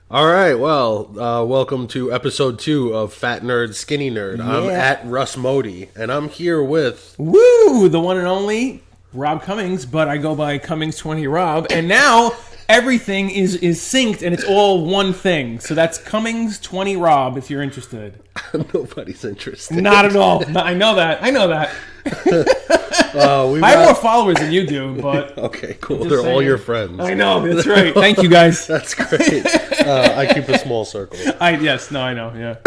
All right, well, welcome to episode 2 of Fat Nerd, Skinny Nerd. Yeah. I'm at Russ Modi, and I'm here with... Woo! The one and only Rob Cummings, but I go by Cummings20 Rob. And now everything is synced and it's all one thing. So that's Cummings20 Rob if you're interested. Nobody's interested. Not at all. No, I know that. I have more followers than you do, but... Okay, cool. They're all your friends. I know, that's right. Thank you, guys. That's great. I keep a small circle. I know, yeah.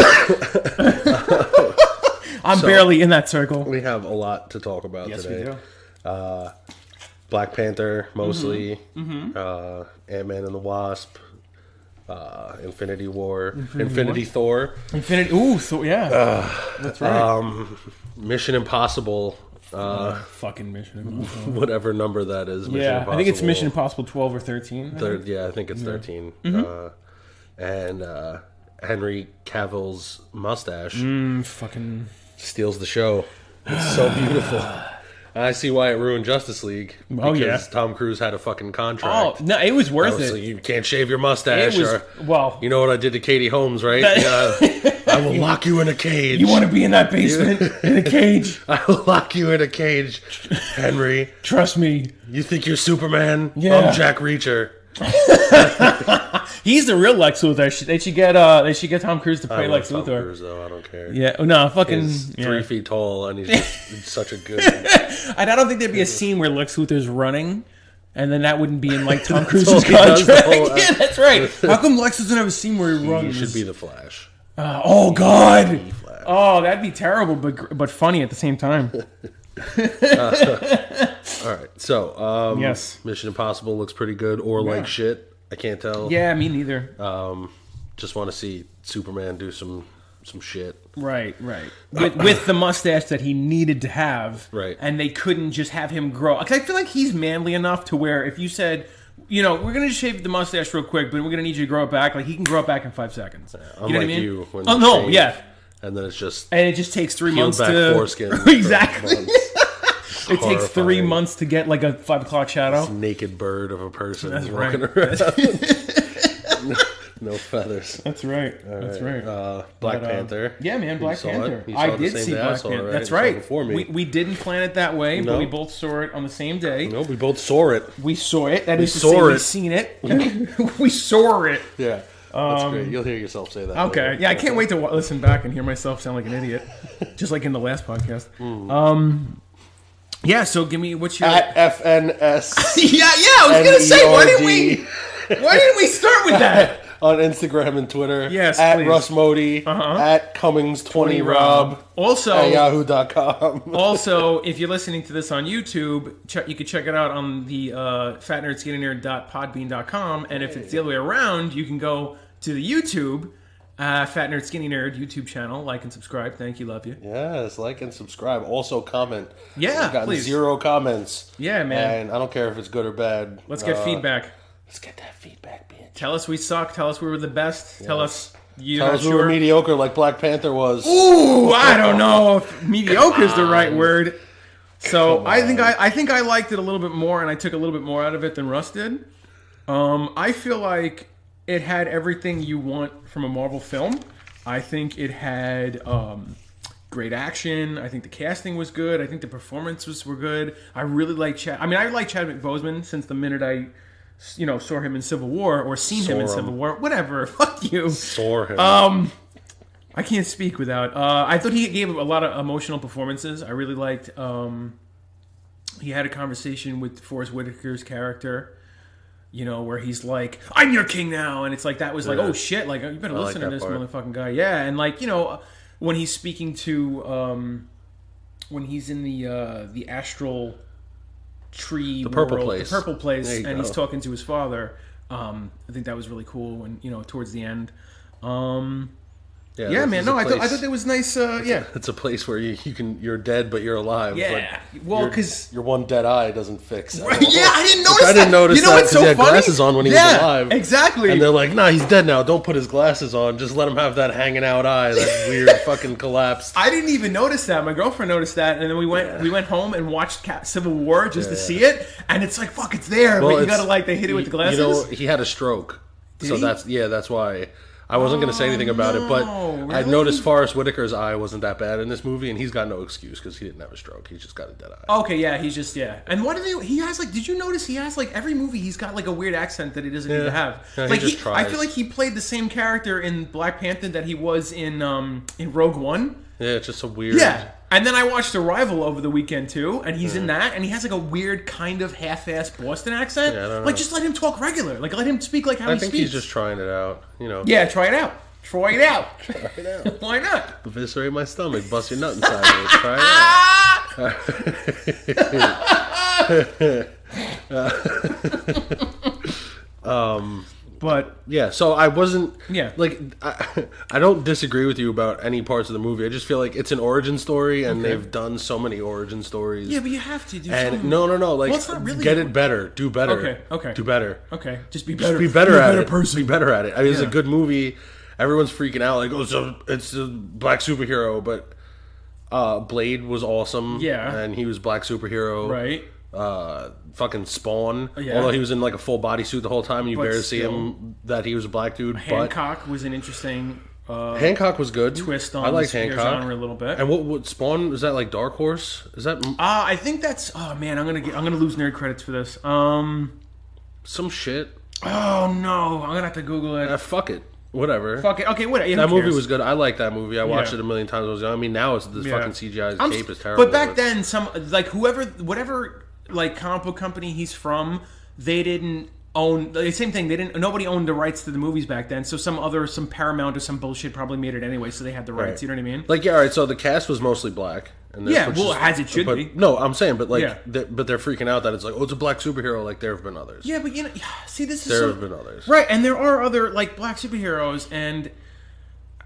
I'm barely in that circle. We have a lot to talk about today. Yes, we do. Black Panther, mostly. Ant-Man and the Wasp. Infinity War. Infinity Thor. That's right. Mission Impossible. Fucking Mission Impossible. Whatever number that is. I think it's Mission Impossible 12 or 13. I think it's 13. And Henry Cavill's mustache Fucking steals the show. It's so beautiful. I see why it ruined Justice League. Because Tom Cruise had a fucking contract. Oh, no, it was worth it. Like, you can't shave your mustache. You know what I did to Katie Holmes, right? I will lock you in a cage. You want to be in that basement in a cage? I will lock you in a cage, Henry. Trust me. You think you're Superman? Yeah. I'm Jack Reacher. He's the real Lex Luthor. They should get Tom Cruise to play Lex Luthor. Tom Cruise, though. I don't care. Yeah. No, fucking. He's 3 feet tall, and he's just such a good. And I don't think there'd be a scene where Lex Luthor's running, and then that wouldn't be in like Tom Cruise's contract. Yeah, that's right. How come Lex doesn't have a scene where he runs? He should be the Flash. Oh God. Oh, that'd be terrible, but funny at the same time. All right, so yes, Mission Impossible looks pretty good, or like shit. I can't tell. Yeah, me neither. Just want to see Superman do some shit. Right. With the mustache that he needed to have. Right. And they couldn't just have him grow. Because I feel like he's manly enough to where if you said, we're going to just shave the mustache real quick, but we're going to need you to grow it back, like he can grow it back in 5 seconds. You know what I mean? You, when and then it's just... And it just takes 3 months back to... foreskin. Exactly. It takes 3 months to get like a 5 o'clock shadow. This naked bird of a person That's walking right. around. No feathers. That's right. That's right. Black Panther. Yeah, man, Black Panther. I did see Black Panther. Right? That's right. Before me. We didn't plan it that way, but we both saw it on the same day. No, we both saw it. We saw it. That is to say, we've seen it. We saw it. Yeah. That's great. You'll hear yourself say that. Okay. later. Yeah, I can't wait to listen back and hear myself sound like an idiot, just like in the last podcast. Yeah, so give me what's your... At FNS. yeah, I was going to say, why didn't we start with that? On Instagram and Twitter. Yes, at please. Russ Modi. At Cummings20 Rob. Also, at yahoo.com. Also, if you're listening to this on YouTube, you can check it out on the fatnerdskinny.podbean.com. And if it's the other way around, you can go to the YouTube, Fat Nerd Skinny Nerd YouTube channel. Like and subscribe. Thank you. Love you. Yes, like and subscribe. Also comment. Yeah, We've gotten please. 0 comments. Yeah, man. And I don't care if it's good or bad. Let's get feedback. Let's get that feedback, bitch. Tell us we suck. Tell us we were the best. Yes. Tell us we were mediocre like Black Panther was. Ooh, I don't know if mediocre is the right word. So I think I liked it a little bit more, and I took a little bit more out of it than Russ did. I feel like it had everything you want from a Marvel film. I think it had great action. I think the casting was good. I think the performances were good. I really like Chad. I mean, I like Chadwick Boseman since the minute I saw him in Civil War or seen him in Civil War. Whatever. Fuck you. Saw him. I can't speak without. I thought he gave a lot of emotional performances. I really liked. He had a conversation with Forrest Whitaker's character, where he's like, "I'm your king now," and it's like that was like, "Oh shit!" Like you better listen to this motherfucking guy. Yeah, and like when he's speaking to when he's in the astral tree, the purple place, and he's talking to his father. I think that was really cool. When towards the end. Yeah, man. No, I thought that was nice. It's a place where you're dead, but you're alive. Yeah. But well, because your one dead eye doesn't fix. Right, yeah, I didn't notice that. I didn't notice that because he had glasses on when he was alive. Exactly. And they're like, "Nah, he's dead now. Don't put his glasses on. Just let him have that hanging out eye, that weird fucking collapse." I didn't even notice that. My girlfriend noticed that, and then we went home and watched Civil War just to see it. And it's like, fuck, it's there, but you gotta they hit it with the glasses. He had a stroke. So that's why I wasn't going to say anything about it. But really? I noticed Forrest Whitaker's eye wasn't that bad in this movie, and he's got no excuse because he didn't have a stroke. He's just got a dead eye. Okay, yeah, he's just And what do he has like? Did you notice he has like every movie he's got like a weird accent that he doesn't need to have. Yeah, like he just tries. I feel like he played the same character in Black Panther that he was in Rogue One. Yeah, it's just a weird. Yeah. And then I watched Arrival over the weekend too, and he's in that, and he has like a weird kind of half-assed Boston accent. Yeah, I don't know. Like, just let him talk regular. Like, let him speak like how he speaks. I think he's just trying it out, Yeah, try it out. Try it out. Try it out. Why not? Eviscerate my stomach, bust your nut inside of it. Try it out. But yeah, so I wasn't. Yeah, like I don't disagree with you about any parts of the movie. I just feel like it's an origin story, and they've done so many origin stories. Yeah, but you have to do. And no. Like, it's not really get it better, do better. Okay. Do better. Okay, just be better. Be better at it. Person. Be better at it. I mean, it's a good movie. Everyone's freaking out like, oh, it's a black superhero, but Blade was awesome. Yeah, and he was black superhero. Right. Fucking Spawn. Yeah. Although he was in like a full bodysuit the whole time, and you barely see him that he was a black dude. Hancock was an interesting. Hancock was good. Twist on I liked the Hancock genre a little bit. And what Spawn, is that like Dark Horse? Is that? I think that's. Oh man, I'm gonna lose nerd credits for this. Some shit. Oh no, I'm gonna have to Google it. Fuck it. Whatever. Fuck it. Okay, whatever. Yeah, that movie was good. I like that movie. I watched it a million times. I mean, now it's this fucking CGI cape is terrible. But back then, whatever like comic book company he's from, they didn't own the same thing. Nobody owned the rights to the movies back then. So some Paramount or some bullshit probably made it anyway. So they had the rights. Right. You know what I mean? Like, yeah, all right. So the cast was mostly black. And as it should be. No, I'm saying, but like, but they're freaking out that it's like, oh, it's a black superhero. Like, there have been others. Yeah, but see, this is there have been others, right? And there are other like black superheroes, and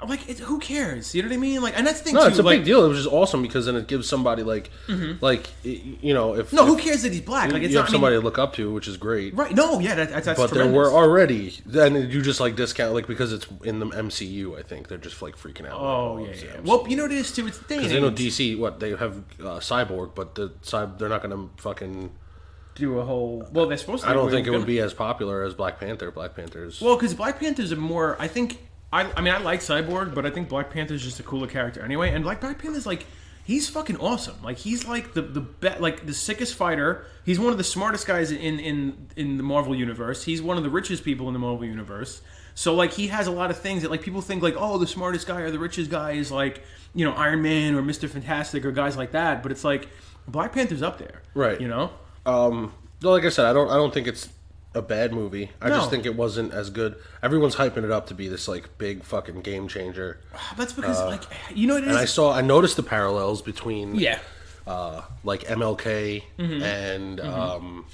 like, who cares? You know what I mean? Like, and that's the thing. No, it's a big deal. It was just awesome because then it gives somebody like, if who cares that he's black? Like, it's you have somebody to look up to, which is great, right? No, yeah, that's but tremendous. there were already. Then you just like discount like because it's in the MCU. I think they're just like freaking out. Oh yeah. Well, you know what it is too. It's the thing. Because they know DC. They have Cyborg, but they're not going to fucking do a whole. Well, they're supposed to. I don't think it would be as popular as Black Panther. Black Panther's. Well, because Black Panther's a more. I think. I mean, I like Cyborg, but I think Black Panther's just a cooler character anyway. And Black Panther's like, he's fucking awesome. Like, he's like the sickest fighter. He's one of the smartest guys in the Marvel universe. He's one of the richest people in the Marvel universe. So like, he has a lot of things that like people think like, oh, the smartest guy or the richest guy is like, Iron Man or Mr. Fantastic or guys like that. But it's like Black Panther's up there, right? Like I said, I don't think it's a bad movie. I just think it wasn't as good. Everyone's hyping it up to be this like big fucking game changer. That's because what it is. And I noticed the parallels between like MLK and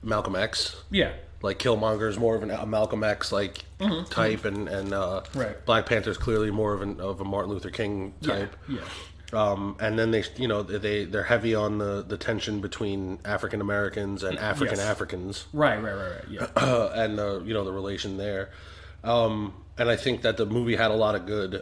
Malcolm X. Yeah. Like Killmonger is more of a Malcolm X like type, and right. Black Panther's clearly more of a Martin Luther King type. Yeah. And then they're heavy on the tension between African Americans and Africans. Right. Yeah. And the relation there. And I think that the movie had a lot of good.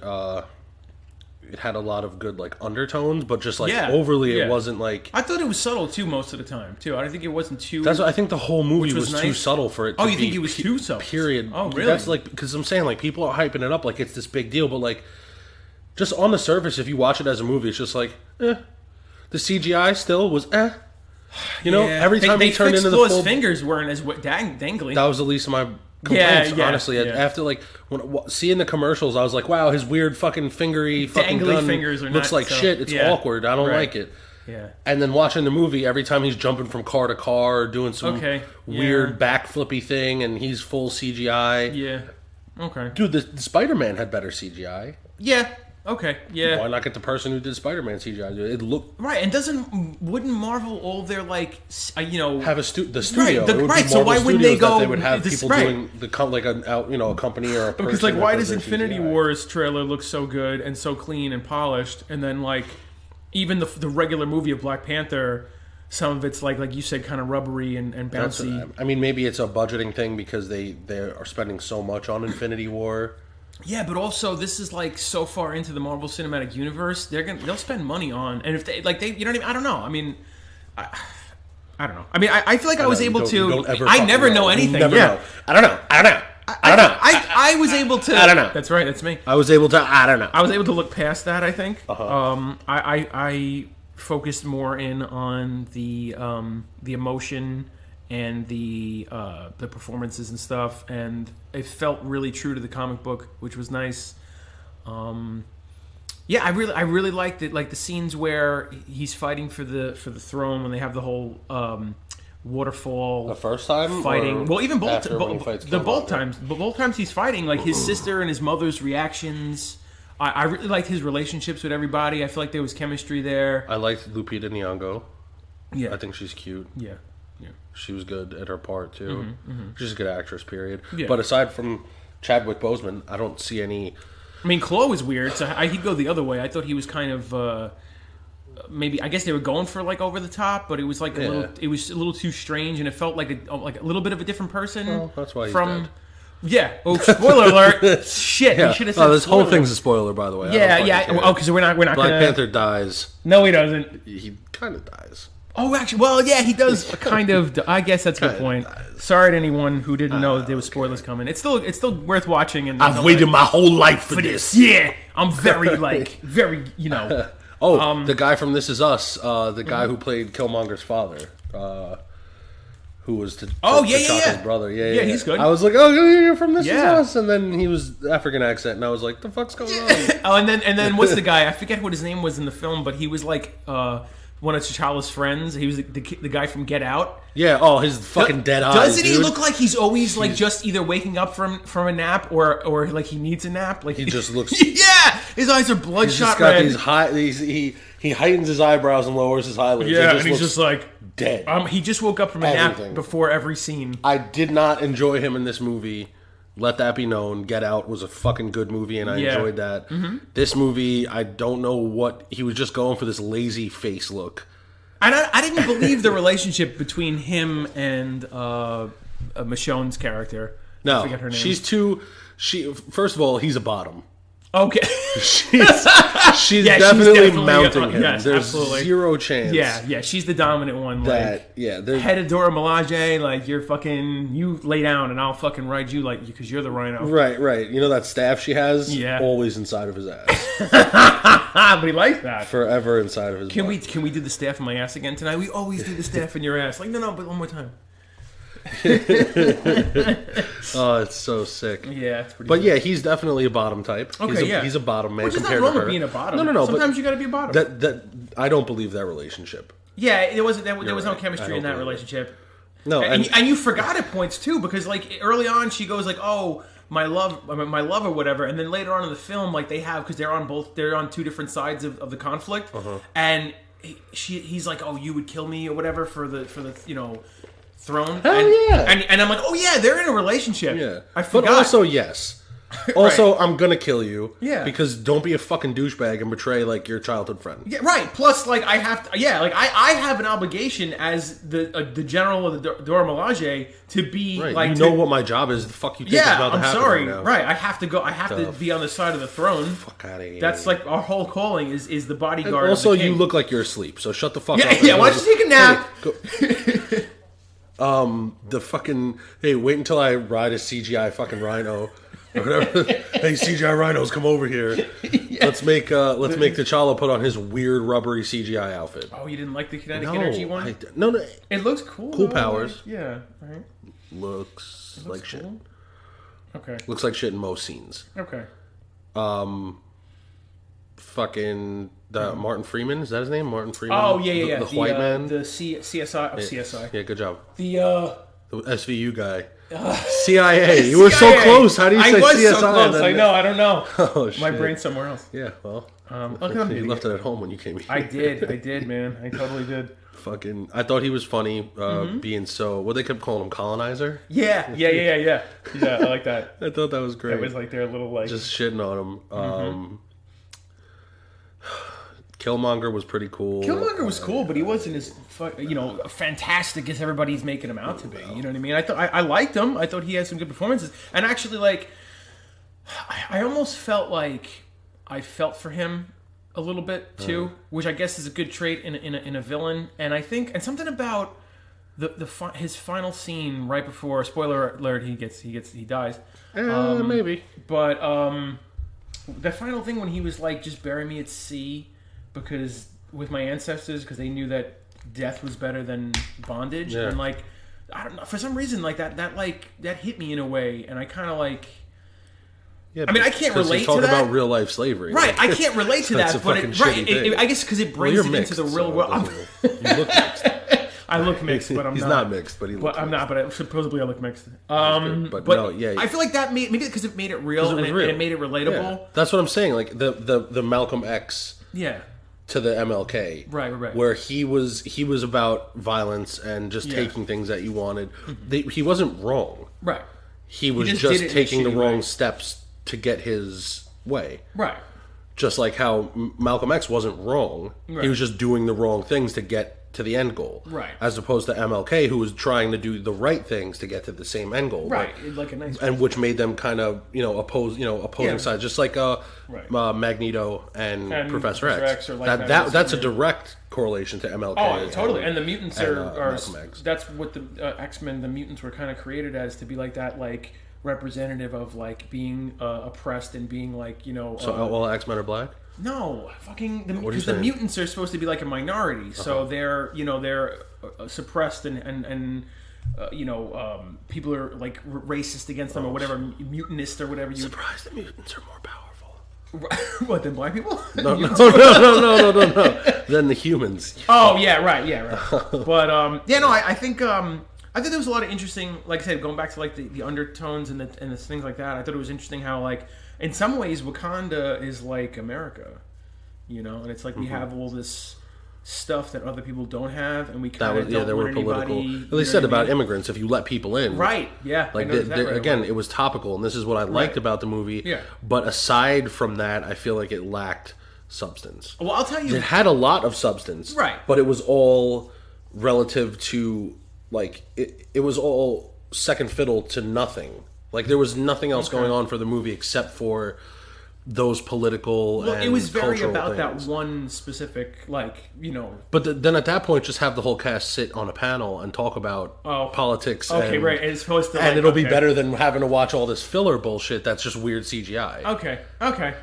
It had a lot of good like undertones, but just like overly, it wasn't like. I thought it was subtle too most of the time too. I don't think it wasn't too. That's what I think the whole movie was nice. Too subtle for it. Oh, you think it was too subtle? Period. Oh, really? That's like because I'm saying like people are hyping it up like it's this big deal, but like. Just on the surface, if you watch it as a movie, it's just like, The CGI still was, Every time he turned into the full... fingers weren't as dangly. That was the least of my complaints, honestly. After, like, seeing the commercials, I was like, wow, his weird fucking fingery fucking dangly gun fingers are looks like shit. It's awkward. I don't like it. Yeah. And then watching the movie, every time he's jumping from car to car or doing some weird backflippy thing and he's full CGI. Yeah. Okay. Dude, the Spider-Man had better CGI. Yeah. Okay, yeah. Why not get the person who did Spider-Man CGI? It looked right, and wouldn't Marvel all their like have the studio? Right, so why wouldn't they go? They would have people doing the a company or a person. Because like, why does Infinity Wars trailer look so good and so clean and polished, and then like even the regular movie of Black Panther, some of it's like you said, kind of rubbery and bouncy. I mean, maybe it's a budgeting thing because they are spending so much on Infinity War. Yeah, but also this is like so far into the Marvel Cinematic Universe, they'll spend money on, and if they you know what I mean? I don't know. I mean, I don't know. I mean, I feel like I was able to. I never know anything. Never know. I don't know. I don't know. I was able to. I don't know. That's right. That's me. I was able to. I don't know. I was able to look past that. I think. Uh-huh. I focused more in on the emotion and the performances and stuff, and it felt really true to the comic book, which was nice. Yeah, I really liked it. Like the scenes where he's fighting for the throne, when they have the whole waterfall. The first time fighting. Well, even both both times. But both times he's fighting, like his sister and his mother's reactions. I really liked his relationships with everybody. I feel like there was chemistry there. I liked Lupita Nyong'o. Yeah, I think she's cute. Yeah. She was good at her part too. She's a good actress, period. Yeah. But aside from Chadwick Boseman, I don't see any. I mean, Chloe was weird, so he'd go the other way. I thought he was kind of maybe. I guess they were going for like over the top, but it was like a little. It was a little too strange, and it felt like a little bit of a different person. Well, that's why he's dead. Yeah. Oh, spoiler alert! Shit, Yeah. we should have said. This whole thing's a spoiler, by the way. Yeah. Oh, because we're not. Black gonna... Panther dies. No, he doesn't. He kind of dies. Oh, actually, well, yeah, he does kind of. I guess that's a good point. Sorry to anyone who didn't know that there was spoilers coming. It's still worth watching. And I've waited my whole life for this. Yeah, I'm very the guy from This Is Us, the guy who played Killmonger's father, who was T'Challa's brother. Yeah, he's good. I was like, oh, you're from This Is Us, and then he was African accent, and I was like, the fuck's going on? Oh, and then what's the guy? I forget what his name was in the film, but he was like. One of T'Challa's friends. He was the guy from Get Out. Yeah. Oh, his fucking dead eyes. Doesn't he look like he's always like just either waking up from a nap or like he needs a nap? Like he just looks. Yeah, his eyes are bloodshot red. He heightens his eyebrows and lowers his eyelids. Yeah, and he's just like dead. He just woke up from a nap before every scene. I did not enjoy him in this movie. Let that be known. Get Out was a fucking good movie, and I enjoyed that. This movie, I don't know what... He was just going for this lazy face look. And I didn't believe the relationship between him and Michonne's character. No, I forget her name. She's too... First of all, he's a bottom. Okay. she's definitely mounting him. Yes, There's absolutely. Zero chance. Yeah, she's the dominant one. Head of Dora Milaje, like you're fucking, you lay down and I'll fucking ride you like because you're the rhino. Right. You know that staff she has? Yeah. Always inside of his ass. But he likes that. Forever inside of his butt. Can we do the staff in my ass again tonight? We always do the staff in your ass. Like no, but one more time. Oh, it's so sick. Yeah, it's pretty. But yeah, he's definitely a bottom type. Okay, he's a bottom man. Which is compared not wrong to her. with being a bottom. No. Sometimes you got to be a bottom. That I don't believe that relationship. Yeah, there was no chemistry in that relationship. No, and you forgot at points too because like early on she goes like, "Oh, my love or whatever," and then later on in the film, like they have because they're on two different sides of the conflict, and he's like, "Oh, you would kill me or whatever for the throne." And I'm like, "Oh yeah, they're in a relationship." Yeah, I forgot. But also yes. Also, right. I'm gonna kill you. Yeah. Because don't be a fucking douchebag and betray like your childhood friend. Yeah. Right. Plus, like I have to. Yeah. Like I have an obligation as the general of the Dora Milaje to be like. You know what my job is. The fuck you think is about to happen sorry. Right now. Right. I have to go. I have to be on the side of the throne. Fuck out of here. That's like our whole calling is the bodyguard. And also, of the king. you look like you're asleep. So shut the fuck up. Yeah. Why don't you take a nap? Hey, the fucking wait until I ride a CGI fucking rhino. Or whatever. Hey, CGI rhinos, come over here. Yeah. Let's make T'Challa put on his weird rubbery CGI outfit. Oh, you didn't like the kinetic energy one? No. It looks cool. Cool powers. Yeah. Right. Looks like cool. Shit. Okay. Looks like shit in most scenes. Okay. Fucking Martin Freeman, is that his name? Martin Freeman. Oh yeah. The white man. The CSI. CSI. Yeah, good job. The SVU guy. CIA. You were so close. How do you say CSI? I was so close. I know. I don't know. Oh, shit. My brain's somewhere else. Yeah, well. You left it at home when you came here. I did, man. I totally did. Fucking, I thought he was funny, being so. What they kept calling him, colonizer. Yeah. Yeah, I like that. I thought that was great. It was like their little like just shitting on him. Killmonger was pretty cool. Killmonger was cool, but he wasn't as fantastic as everybody's making him out to be. You know what I mean? I liked him. I thought he had some good performances, and actually, like, I almost felt like I felt for him a little bit too, which I guess is a good trait in a villain. And I think something about his final scene right before, spoiler alert, he dies. Maybe. But the final thing when he was like, just bury me at sea because with my ancestors, because they knew that death was better than bondage. Yeah. And like, I don't know, for some reason, like that hit me in a way, and I kind of like. Yeah, I mean, I can't relate to that. Talking about real life slavery, right? I can't relate to that, but I guess because it brings it into the real world. You look mixed. I look mixed, but I'm not. He's not mixed, but he looks. But I'm not. But supposedly I look mixed. But no, yeah. I feel like that maybe because it made it real and it made it relatable. Yeah. That's what I'm saying. Like the Malcolm X. Yeah. To the MLK, right, where he was about violence and just taking things that you wanted. He wasn't wrong, right? He was just taking the wrong steps to get his way, right? Just like how Malcolm X wasn't wrong, he was just doing the wrong things to get to the end goal, right? As opposed to MLK, who was trying to do the right things to get to the same end goal, right? Like a nice, and which made them kind of opposing sides, just like Magneto and Professor X. That's a direct correlation to MLK. Oh, totally. And the mutants are that's what the X-Men, the mutants were kind of created as, to be like that, like representative of like being oppressed and being like So all X-Men are black. No, because the mutants are supposed to be like a minority, so they're suppressed and people are like racist against them or whatever, mutinist or whatever. Surprised the mutants are more powerful. What, than black people? No. Than the humans. Oh yeah, right. But I think there was a lot of interesting, like I said, going back to like the undertones and the things like that. I thought it was interesting how like, in some ways, Wakanda is like America, and it's like we have all this stuff that other people don't have, and we kind of don't want anybody. They said about immigrants, if you let people in, right? Yeah, like again, it was topical, and this is what I liked about the movie. Yeah, but aside from that, I feel like it lacked substance. Well, I'll tell you, it had a lot of substance, right? But it was all relative to like it was all second fiddle to nothing. Like there was nothing else going on for the movie except for those political and it was very about things. That one specific, But then at that point, just have the whole cast sit on a panel and talk about politics. Okay, right. As opposed to, and it'll be better than having to watch all this filler bullshit that's just weird CGI. Okay. All right.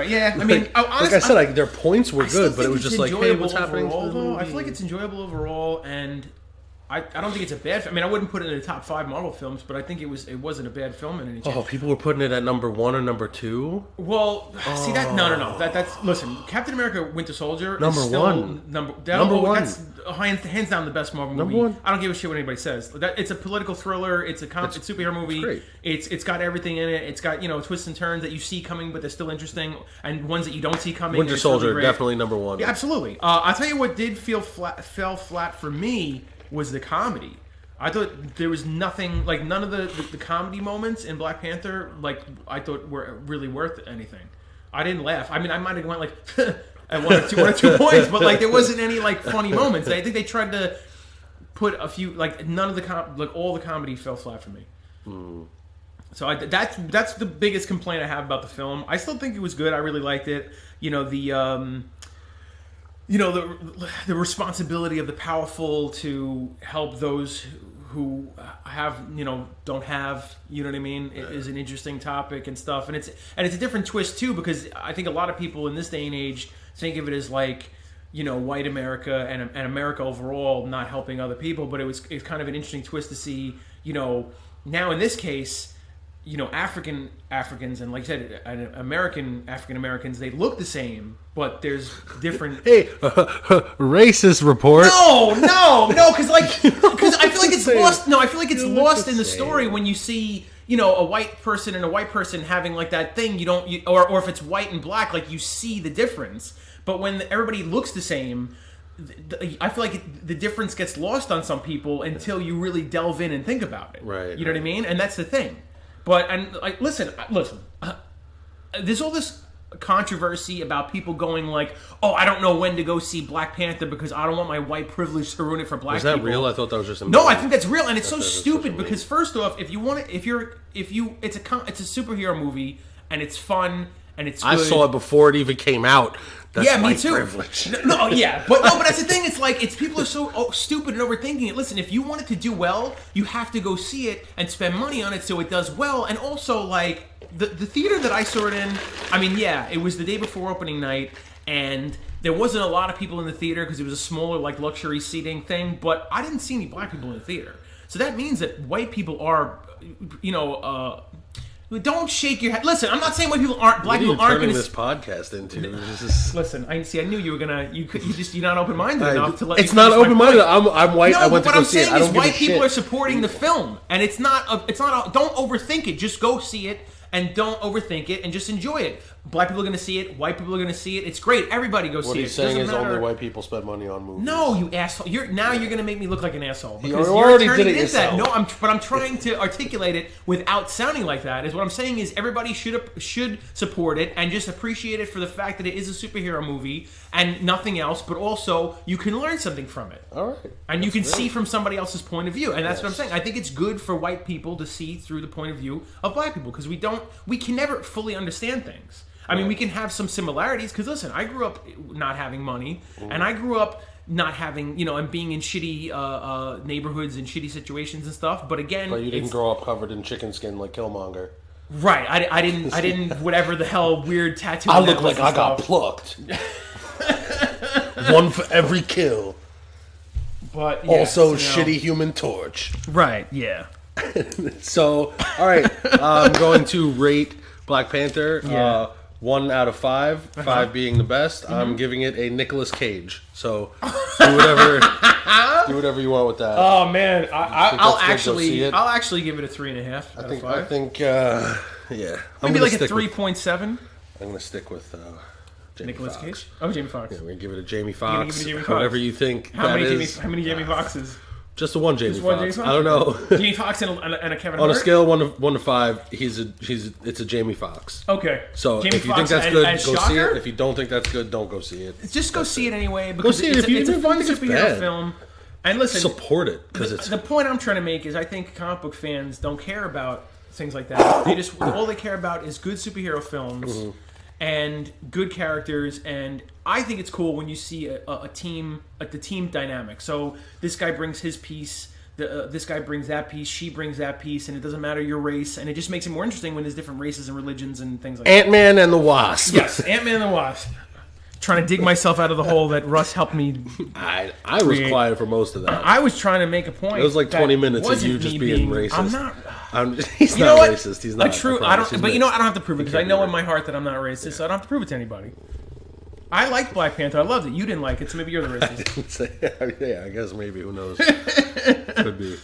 Yeah. I mean, honestly, like I said, their points were good, but it was just like, hey, what's happening? Though I feel like it's enjoyable overall, and I don't think it's a bad film. I mean, I wouldn't put it in the top 5 Marvel films, but I think it wasn't a bad film in any case. Oh, people were putting it at number 1 or number 2? Well, see that? No. That's listen. Captain America: Winter Soldier number is still 1. Number 1. That's hands down the best Marvel movie. Number 1. I don't give a shit what anybody says. It's a political thriller. It's a superhero movie. It's got everything in it. It's got twists and turns that you see coming, but they're still interesting, and ones that you don't see coming. Winter Soldier, definitely number 1. Yeah, absolutely. I'll tell you what fell flat for me was the comedy. I thought there was nothing, like none of the comedy moments in Black Panther, like I thought were really worth anything. I didn't laugh. I mean, I might have went like at one or two points, but like there wasn't any like funny moments. I think they tried to put a few, like none of the all the comedy fell flat for me. So that's the biggest complaint I have about the film. I still think it was good. I really liked it. The responsibility of the powerful to help those who have, don't have, you know what I mean, is an interesting topic and stuff. And it's a different twist too, because I think a lot of people in this day and age think of it as like, white America and America overall not helping other people. But it's kind of an interesting twist to see, now in this case, Africans and, like I said, African Americans, they look the same, but there's different. Hey, racist report. No, because I feel like it's lost. No, I feel like it's lost in the story when you see, a white person and a white person having like that thing. Or if it's white and black, like you see the difference. But when everybody looks the same, I feel like the difference gets lost on some people until you really delve in and think about it. Right. You know what I mean? And that's the thing. But listen. There's all this controversy about people going like, "Oh, I don't know when to go see Black Panther because I don't want my white privilege to ruin it for black people." Is that real? I thought that was just no. I think that's real, and it's so stupid because first off, if it's a superhero movie and it's fun and it's I good. saw it before it even came out. That's yeah, me white too. privilege. No, yeah, but that's the thing. It's like people are so stupid and overthinking it. Listen, if you want it to do well, you have to go see it and spend money on it so it does well. And also, like the theater that I saw it in, I mean, yeah, it was the day before opening night, and there wasn't a lot of people in the theater because it was a smaller, like luxury seating thing. But I didn't see any black people in the theater, so that means that white people are, don't shake your head. Listen, I'm not saying white people aren't. Black people aren't going to. This podcast into. Listen, I knew you were gonna. You're not open minded enough to let. It's not open minded. I'm white. No, I went but to what go I'm see it. saying I don't is, give a white people shit. are supporting the film, and it's not. Don't overthink it. Just go see it, and don't overthink it, and just enjoy it. Black people are going to see it. White people are going to see it. It's great. Everybody go see it. What he's saying is only white people spend money on movies. No, you asshole. You're going to make me look like an asshole because you you're already turning did it into that. yourself. No, but I'm trying to articulate it without sounding like that. Is what I'm saying is everybody should support it and just appreciate it for the fact that it is a superhero movie and nothing else. But also you can learn something from it. All right, and you can see from somebody else's point of view, and that's what I'm saying. I think it's good for white people to see through the point of view of black people because we can never fully understand things. I mean, we can have some similarities because, listen, I grew up not having money, and I grew up not having, and being in shitty neighborhoods and shitty situations and stuff. But again, you didn't grow up covered in chicken skin like Killmonger, right? I didn't whatever the hell weird tattoo. I look like I got plucked. One for every kill. But also, shitty Human Torch. Right? Yeah. So, all right, I'm going to rate Black Panther. Yeah. 1 out of 5, 5 being the best. I'm giving it a Nicolas Cage. So do whatever you want with that. Oh man, I'll actually give it a 3.5 out of 5. I think yeah. Maybe like a 3.7. I'm gonna stick with Nicolas Fox. Cage. Oh, Jamie Foxx. Yeah, we're gonna give it a Jamie Foxx. Jamie Foxx. Whatever you think. How many Jamie Foxxes? Just the one Jamie Just one Foxx. Jamie Foxx? I don't know. Jamie Foxx and a Kevin On Hart? a scale of 1 to 5, it's a Jamie Foxx. Okay. So Jamie if you Foxx think that's good, as go see Shocker? it. If you don't think that's good, don't go see it. Just go see it anyway because see it if you it's a don't fun think it's superhero bad. film. And listen, Support it because it's the point I'm trying to make is I think comic book fans don't care about things like that. They just all they care about is good superhero films and good characters. And I think it's cool when you see a team, like the team dynamic. So this guy brings his piece. This guy brings that piece, she brings that piece, and it doesn't matter your race, and it just makes it more interesting when there's different races and religions and things like that. Ant-Man and the Wasp. Yes, Ant-Man and the Wasp. Trying to dig myself out of the hole that Russ helped me. I was quiet for most of that. I was trying to make a point. It was like 20 minutes of you just being racist. I'm not. He's not racist. He's not. A true. I don't. But you know what? I don't have to prove it because I know in my heart that I'm not racist, so I don't have to prove it to anybody. I like Black Panther. I loved it. You didn't like it, so maybe you're the racist. Yeah, I guess maybe. Who knows? Could be.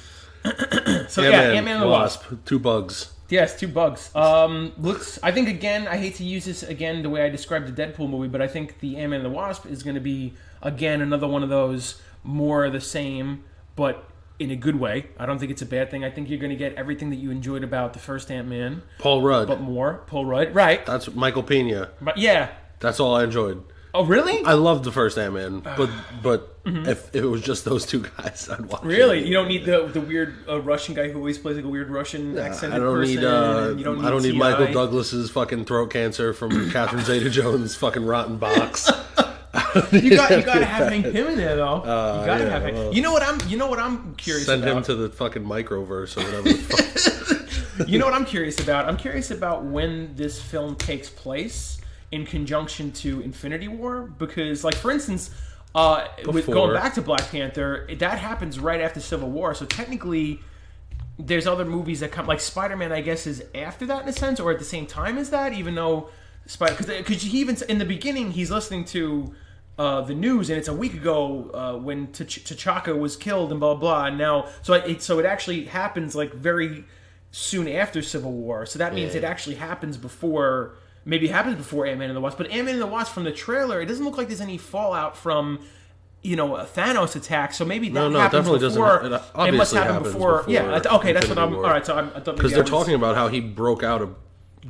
So Ant-Man and the Wasp. 2 bugs. Yes, 2 bugs. Looks. I think again. I hate to use this again the way I described the Deadpool movie, but I think the Ant-Man and the Wasp is going to be again another one of those more of the same, but in a good way. I don't think it's a bad thing. I think you're going to get everything that you enjoyed about the first Ant-Man. Paul Rudd. But more. Paul Rudd. Right. That's Michael Pena. But yeah. That's all I enjoyed. Oh, really? I loved the first Ant-Man, but if it was just those 2 guys, I'd watch it. Really? You don't need the weird Russian guy who always plays like a weird Russian accented person? I don't need Michael Douglas's fucking throat cancer from Catherine Zeta-Jones' fucking rotten box. You got to have Hank Pym in there though. You got to have Hank. Well, you know what I'm curious about? Send him to the fucking microverse or whatever the fuck. You know what I'm curious about? I'm curious about when this film takes place in conjunction to Infinity War, because like for instance, with going back to Black Panther, that happens right after Civil War, so technically there's other movies that come, like Spider-Man I guess is after that in a sense, or at the same time as that, even though because he even in the beginning he's listening to the news and it's a week ago when T'Chaka was killed and blah blah, and now so it actually happens like very soon after Civil War, so that means it actually happens before. Maybe it happens before Ant-Man and the Wasp, but Ant-Man and the Wasp from the trailer, it doesn't look like there's any fallout from, a Thanos attack. So maybe that happens definitely before. Doesn't. It must happen before. Yeah. Okay, that's what I'm. All right. So I thought because they're talking about how he broke out of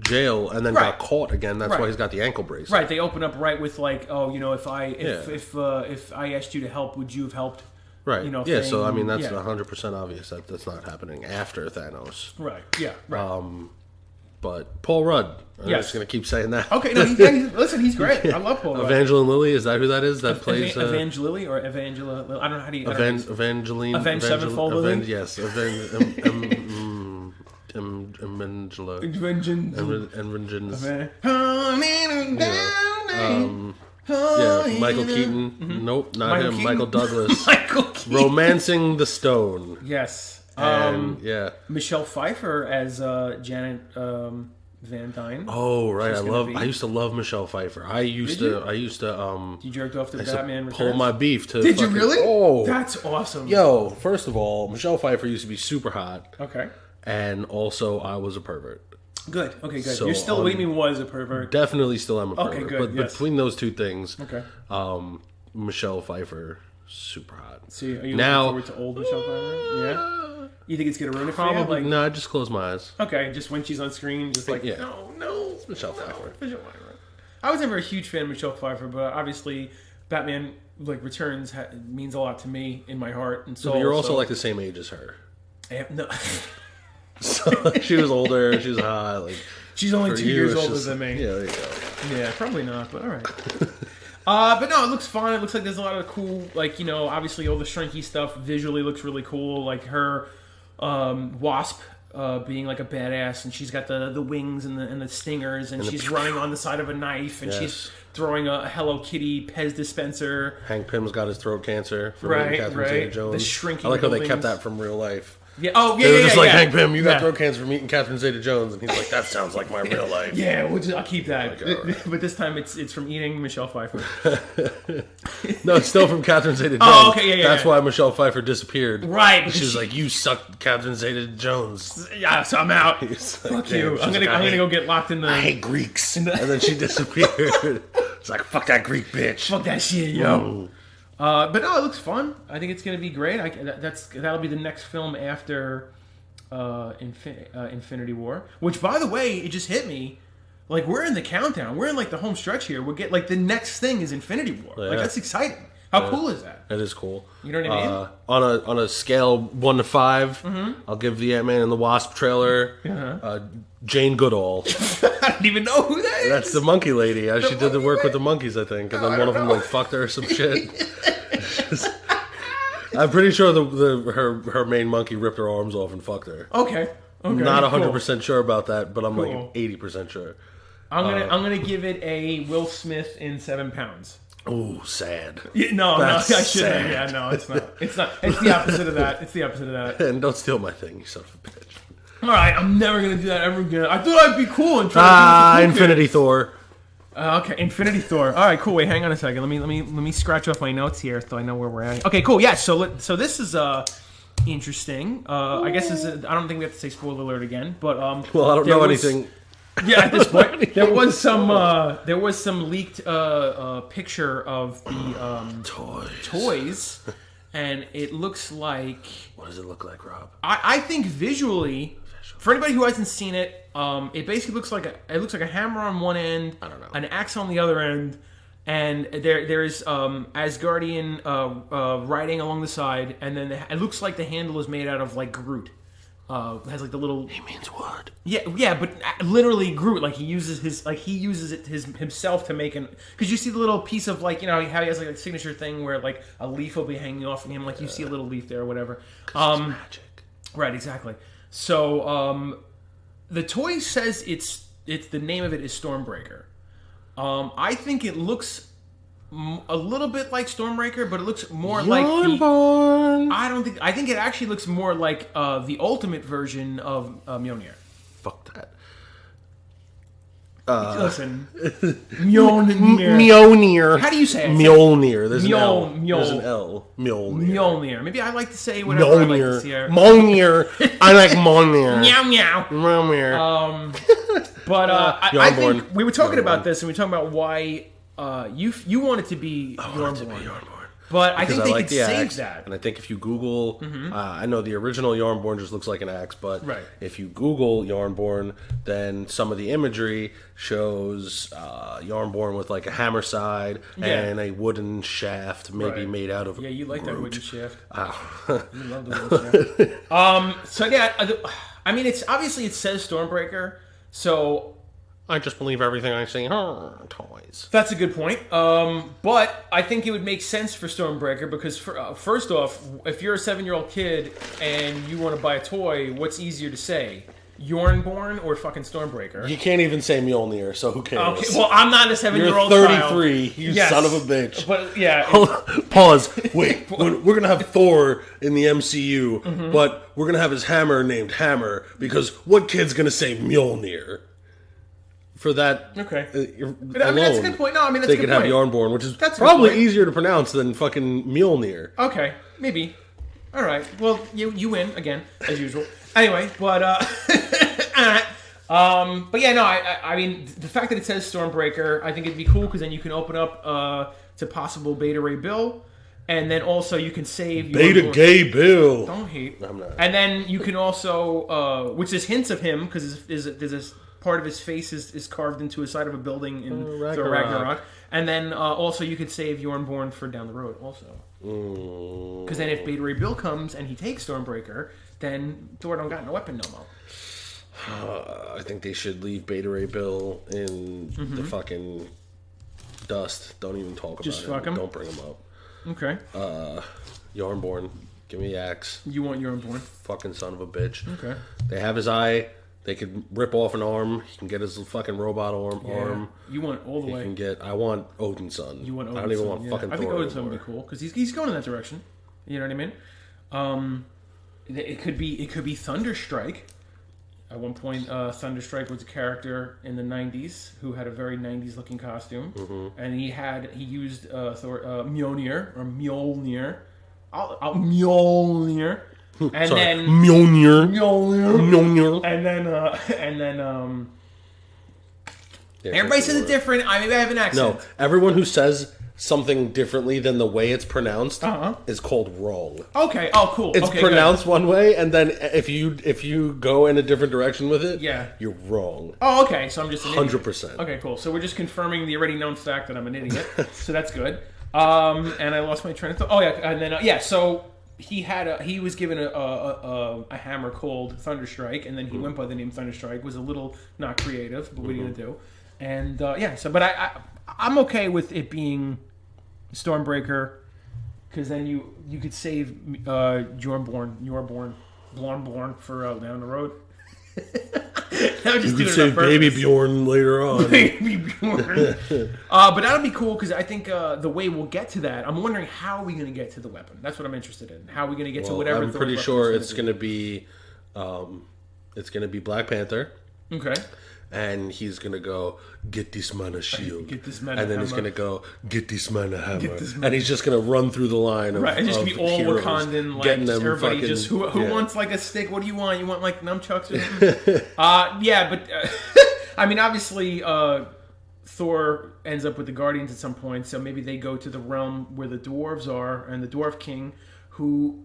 jail and then got caught again. That's why he's got the ankle brace. Right. They open up right with like, if I asked you to help, would you have helped? Right. Yeah. So I mean, that's 100% obvious that that's not happening after Thanos. Right. Yeah. Right. But Paul Rudd. I'm Yes. just going to keep saying that. Okay, no, listen, he's great. I love Paul Rudd. Evangeline Lilly, is that who that is? That plays... Evangelili or Evangela... I don't know how do you... Evangeline... Avenged Sevenfold Lily? Yes. Evangela. Yeah, Michael Keaton. Mm-hmm. Nope, not him. Michael Douglas. Michael Keaton. Romancing the Stone. Yes. And, yeah. Michelle Pfeiffer as Janet Van Dyne. Oh right, I used to love Michelle Pfeiffer. You jerked off to Batman Returns? Pull my beef to. Did you really? Oh, that's awesome. Yo, first of all, Michelle Pfeiffer used to be super hot. Okay. And also, I was a pervert. Good. Okay, good. So, You're still what do you mean was a pervert? Definitely still am a pervert. Okay, good. But yes. between those two things, okay. Michelle Pfeiffer, super hot. So are you now, looking forward to old Michelle Pfeiffer? Yeah. You think it's gonna ruin it for probably, you? Like, no, I just close my eyes. Okay, just when she's on screen, just like no, it's Michelle Pfeiffer. Michelle Pfeiffer. I was never a huge fan of Michelle Pfeiffer, but obviously, Batman Returns means a lot to me in my heart and soul. So you're also like the same age as her. No. So she was older. She was hot. Like she's only 2 years older than me. Yeah, there you go. Yeah, probably not, but all right. But no, it looks fun. It looks like there's a lot of cool, like, obviously all the shrinky stuff visually looks really cool. Like her Wasp being like a badass, and she's got the wings and the stingers, and she's running on the side of a knife, and she's throwing a Hello Kitty Pez dispenser. Hank Pym's got his throat cancer from Catherine Zeta-Jones. The shrinking I like how they buildings. kept that from real life. Yeah. Oh, yeah. They were just like, Hank Pym, you got throat cancer from eating Catherine Zeta-Jones, and he's like, that sounds like my real life. Yeah, I'll keep that. Like, right. But this time it's from eating Michelle Pfeiffer. No, it's still from Catherine Zeta-Jones. Oh, okay, That's why Michelle Pfeiffer disappeared. Right. She was like, you suck, Catherine Zeta-Jones. Yeah, so I'm out. Like, fuck you. I'm gonna go get locked in the. I hate Greeks. And then she disappeared. It's like, fuck that Greek bitch. Fuck that shit, yo. But no, it looks fun. I think it's gonna be great. That'll be the next film after Infinity War. Which, by the way, it just hit me. Like, we're in the countdown. We're in like the home stretch here. We'll get like the next thing is Infinity War. Yeah. Like, that's exciting. How cool is that? That is cool. You know what I mean? On a scale 1 to 5, I'll give the Ant-Man and the Wasp trailer Jane Goodall. I don't even know who that is. That's the monkey lady. She did the work with the monkeys, I think, and then one of them like fucked her or some shit. I'm pretty sure her main monkey ripped her arms off and fucked her. Okay. Not 100% sure about that, but I'm like 80% sure. I'm gonna give it a Will Smith in 7 pounds. Oh, sad. Yeah, no, I shouldn't. Yeah, no, it's not. It's not. It's the opposite of that. And don't steal my thing, you son of a bitch. All right, I'm never gonna do that ever again. I thought I'd be cool and try to do Infinity Thor. Okay, Infinity Thor. All right, cool. Wait, hang on a second. Let me scratch off my notes here so I know where we're at. Okay, cool. Yeah. So this is interesting. I guess I don't think we have to say spoiler alert again, but well, I don't know anything. Yeah, at this point, there was some leaked picture of the toys, and it looks like. What does it look like, Rob? I think visually, for anybody who hasn't seen it, it basically looks like a hammer on one end, I don't know, an axe on the other end, and there's Asgardian writing along the side, and then it looks like the handle is made out of like Groot. It has like the little. He means wood. Yeah, but literally Groot. Like he uses it himself to make an. Because you see the little piece of like how he has like a signature thing where like a leaf will be hanging off of him. Like you see a little leaf there or whatever. It's magic. Right, exactly. So the toy says it's the name of it is Stormbreaker. I think it looks a little bit like Stormbreaker, but it looks more like I think it actually looks more like the ultimate version of Mjolnir. Fuck that. Listen, Mjolnir. Mjolnir. How do you say it? Mjolnir. There's an L. There's an L. Mjolnir. Mjolnir. Maybe I like to say whatever I like to say. Mjolnir. I like Mjolnir. Meow meow. Mjolnir. But I think we were talking about this, and we were talking about why you want it to be Yarnborn. But I think they could save that. And I think if you Google, I know the original Yarnborn just looks like an axe, but if you Google Yarnborn, then some of the imagery shows Yarnborn with like a hammer side and a wooden shaft, maybe made out of you like Groot. that wooden shaft. You love the wooden shaft. So yeah, I mean, it's obviously it says Stormbreaker. So I just believe everything I see. Toys. that's a good point. But I think it would make sense for Stormbreaker because, first off, if you're a 7-year-old kid and you want to buy a toy, what's easier to say? Yornborn or fucking Stormbreaker? You can't even say Mjolnir, so who cares? Okay, well, I'm not a 7-year-old You're child. 33, you son of a bitch. But, yeah. Pause. Wait, we're going to have Thor in the MCU, but we're going to have his hammer named Hammer because what kid's going to say Mjolnir? For that, okay. But I mean, that's a good point. No, I mean, that's a good point. They could have Yarnborn, which is probably easier to pronounce than fucking Mjolnir. Okay, maybe. All right. Well, you win again as usual. Anyway, but but yeah, no. I mean, the fact that it says Stormbreaker, I think it'd be cool because then you can open up to possible Beta Ray Bill, and then also you can save Beta Gay Bill. Don't hate. I'm not. And then you can also, which is hints of him because there's this part of his face is carved into a side of a building in Ragnarok. And then also you could save Yornborn for down the road also. Because then if Beta Ray Bill comes and he takes Stormbreaker, then Thor don't got no weapon no more. I think they should leave Beta Ray Bill in the fucking dust. Don't even talk Just about fuck him. him? Don't bring him up. Okay. Yarnborn, give me the axe. You want Yornborn? Fucking son of a bitch. Okay. They have his eye. They could rip off an arm. He can get his fucking robot arm. You want all the way. I want Odin's son. You want Odin's I don't even son, want fucking Thor. I think Odin's son anymore. would be cool because he's going in that direction. You know what I mean? It could be Thunderstrike. At one point, Thunderstrike was a character in the '90s who had a very '90s looking costume, and he used Mjolnir. Mjolnir. And Sorry. then Mjolnir. and then everybody says it different. Maybe I have an accent. No, everyone who says something differently than the way it's pronounced is called wrong. Okay. Oh, cool. It's okay, pronounced good. one way, and then if you go in a different direction with it, you're wrong. Oh, okay. So I'm just an 100%. Okay, cool. So we're just confirming the already known fact that I'm an idiot. So that's good. And I lost my train of thought. Oh yeah, and then so. He was given a hammer called Thunderstrike, and then he went by the name Thunderstrike. Was a little not creative, but what are you gonna do? And but I'm okay with it being Stormbreaker, because then you could save Bjornborn for down the road. I'm just doing say Baby Bjorn later on. Baby Bjorn. But that'll be cool because I think the way we'll get to that, I'm wondering how are we going to get to the weapon. That's what I'm interested in. How are we going to get to whatever? I'm pretty sure it's going to be Black Panther. Okay. And he's gonna go get this man a shield, get this man and then hammer. he's gonna go get this man a hammer, and he's just gonna run through the line of right. It's just gonna be all heroes, Wakandan, like getting them everybody fucking, just who wants like a stick? What do you want? You want like nunchucks or something? Yeah, but I mean, obviously, Thor ends up with the Guardians at some point, so maybe they go to the realm where the dwarves are, and the Dwarf King, who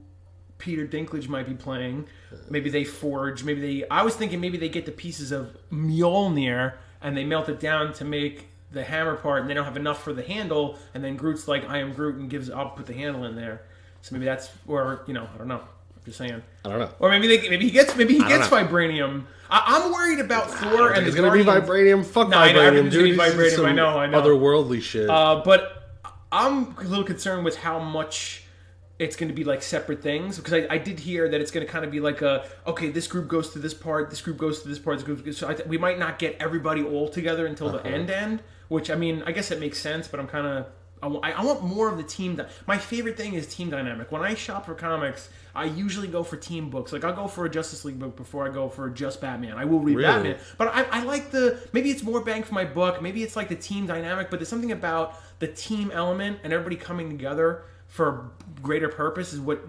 Peter Dinklage might be playing. Maybe they forge. I was thinking maybe they get the pieces of Mjolnir and they melt it down to make the hammer part, and they don't have enough for the handle. And then Groot's like, "I am Groot," and I'll put the handle in there. So maybe that's, or I don't know. I'm just saying. I don't know. Or maybe he gets vibranium. I'm worried about Thor and it's gonna be vibranium. Fuck vibranium, dude. Vibranium. I know. Otherworldly shit. But I'm a little concerned with how much it's going to be like separate things, because I did hear that it's going to kind of be like this group goes to this part, this group goes to this part, so we might not get everybody all together until the end, which I mean, I guess it makes sense, but I'm kind of I want more of the team. My favorite thing is team dynamic. When I shop for comics, I usually go for team books. Like I'll go for a Justice League book before I go for just Batman. I will read Batman, but I like maybe it's more bang for my buck. Maybe it's like the team dynamic, but there's something about the team element and everybody coming together for greater purpose is what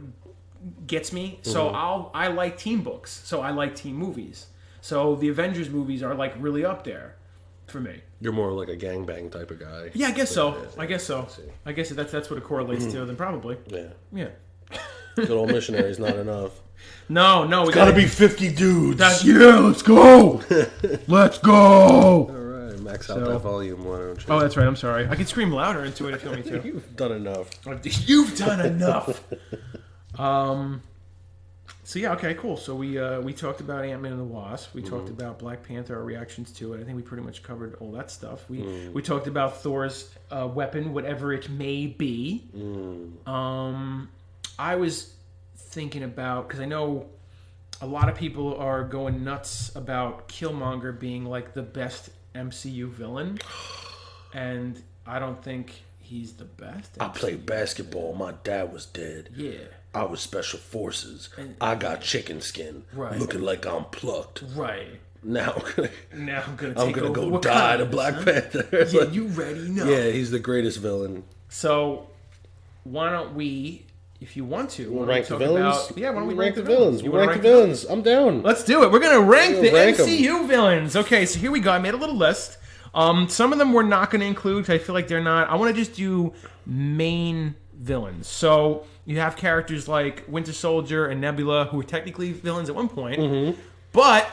gets me. So I like team books. So I like team movies. So the Avengers movies are like really up there for me. You're more like a gangbang type of guy. Yeah, I guess so. I guess that's what it correlates to. Then probably. Yeah. Good old missionary's not enough. No, it's gotta be 50 dudes. Let's go. Let's go. All right, max out that volume. Why don't you? Oh, that's right. I'm sorry. I can scream louder into it if you want me to. You've done enough. You've done enough. So yeah, okay, cool. So we talked about Ant-Man and the Wasp. We talked about Black Panther, our reactions to it. I think we pretty much covered all that stuff. We talked about Thor's weapon, whatever it may be. I was thinking about, because I know a lot of people are going nuts about Killmonger being like the best MCU villain, and I don't think he's the best. I played basketball. My dad was dead. Yeah. I was special forces. I got chicken skin, looking like I'm plucked. Right. Now I'm gonna go die to Black Panther. Yeah, like, you ready? No. Yeah, he's the greatest villain. So why don't we, if you want to, rank the villains? Why don't we rank the villains? You rank the villains. I'm down. Let's do it. We're gonna rank the MCU villains. Okay, so here we go. I made a little list. Some of them we're not going to include because I feel like they're not. I want to just do main villains. So you have characters like Winter Soldier and Nebula, who were technically villains at one point, but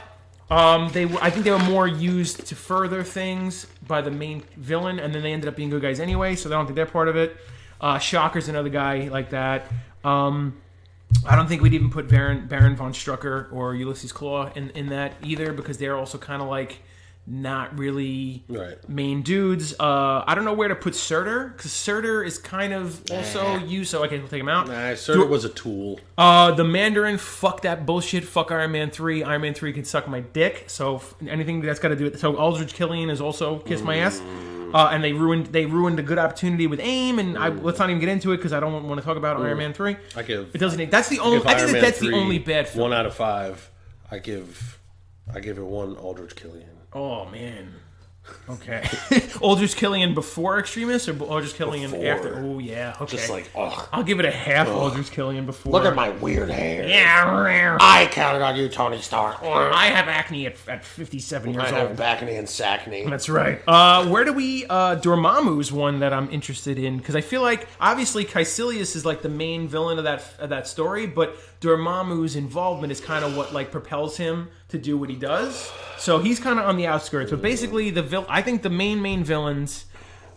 I think they were more used to further things by the main villain, and then they ended up being good guys anyway. So I don't think they're part of it. Shocker's another guy like that. I don't think we'd even put Baron von Strucker or Ulysses Claw in that either, because they're also kind of like not really main dudes. I don't know where to put Surtur, because Surtur is kind of also used, so okay, we'll take him out. Nah, Surtur was a tool. The Mandarin, fuck that bullshit. Fuck Iron Man 3. Iron Man 3 can suck my dick, so anything that's got to do with... So Aldrich Killian is also kiss my ass. And they ruined a good opportunity with AIM, and let's not even get into it because I don't want to talk about Iron Man 3. I think that's the only bad film. 1 out of 5. I give it 1 Aldrich Killian. Oh man. Okay. Aldrich Killian before Extremis or Aldrich Killian after? Oh yeah. Okay. Just like, ugh. I'll give it a half Aldrich Killian before. Look at my weird hair. Yeah. I counted on you, Tony Stark. I have acne at 57 years old. I have Bacne and Sacne. That's right. Where do we... Dormammu's one that I'm interested in, because I feel like, obviously, Caecilius is like the main villain of that story, but Dormammu's involvement is kind of what like propels him to do what he does. So he's kind of on the outskirts. But basically, I think the main villains...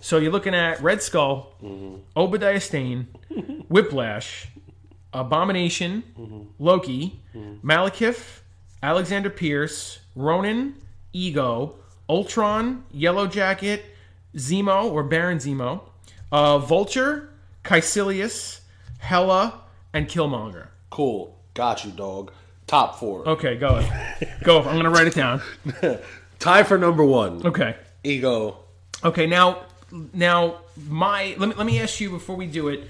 So you're looking at Red Skull, Obadiah Stane, Whiplash, Abomination, Loki, Malekith, Alexander Pierce, Ronan, Ego, Ultron, Yellow Jacket, Zemo or Baron Zemo, Vulture, Caecilius, Hela, and Killmonger. Cool. Got you, dog. Top 4. Okay, go. Go. I'm going to write it down. Tie for number 1. Okay. Ego. Okay, now let me ask you before we do it,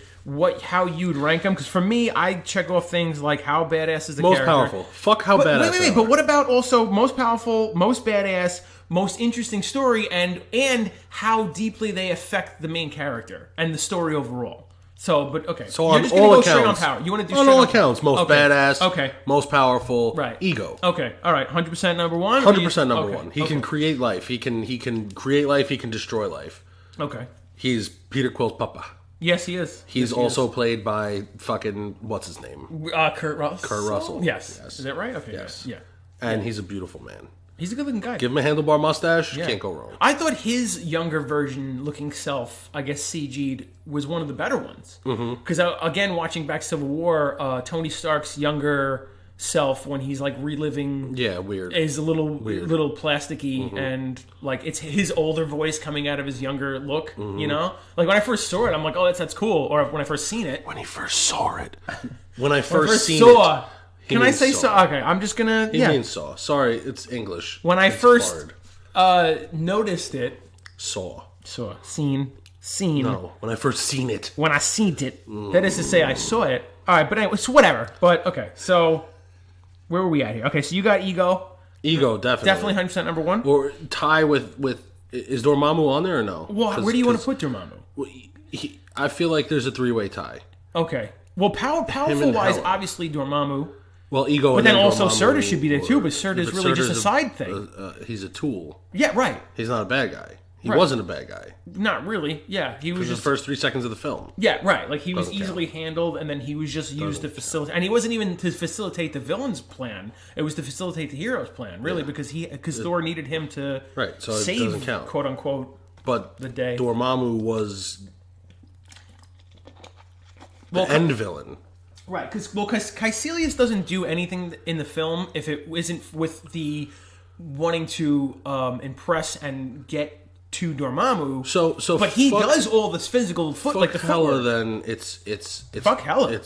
how you'd rank them, because for me, I check off things like how badass is the most character. Most powerful. Fuck how badass. Wait. But what about also most powerful, most badass, most interesting story, and how deeply they affect the main character and the story overall? So, but okay. So you're on just gonna all go accounts, straight on power. You want to do on straight all on accounts, most badass, okay, most powerful, right? Ego. Okay, all right, 100% number 1. 100% number 1. He can create life. He can create life. He can destroy life. Okay. He's Peter Quill's papa. Yes, he is. He's also played by fucking what's his name? Kurt Russell. Kurt Russell. Yes. Is that right? Okay. Yes. Yeah. And he's a beautiful man. He's a good-looking guy. Give him a handlebar mustache, can't go wrong. I thought his younger version-looking self, I guess CG'd, was one of the better ones. Because, again, watching back Civil War, Tony Stark's younger self, when he's, like, reliving... Yeah, weird. Is a little plasticky, and, like, it's his older voice coming out of his younger look, you know? Like, when I first saw it, I'm like, oh, that's cool. Or when I first seen it... When he first saw it. When I first seen it... Can I say saw? Okay, I'm just gonna... He means saw. Sorry, it's English. When I first noticed it... Saw. Seen. No, when I first seen it. When I seen it. That is to say, I saw it. All right, but anyway, so whatever. But, okay, so... Where were we at here? Okay, so you got Ego. Ego, definitely. Definitely 100% number 1. Or tie with... Is Dormammu on there or no? Well, where do you want to put Dormammu? I feel like there's a 3-way tie. Okay. Well, powerful-wise, obviously Dormammu... Well, Ego, but then also Surtur should be there too. But Surtur's really just a side thing. He's a tool. Yeah, right. He's not a bad guy. He wasn't a bad guy. Not really. Yeah, he was just the first 3 seconds of the film. Yeah, right. Like he was easily handled, and then he was just used to facilitate. And he wasn't even to facilitate the villain's plan. It was to facilitate the hero's plan, really, because Thor needed him to save, it doesn't count, quote unquote. But the day Dormammu was the end villain. Right, because Caecilius doesn't do anything in the film if it isn't with the wanting to impress and get to Dormammu. But he does all this physical like the Hela. Then it's fuck Hela.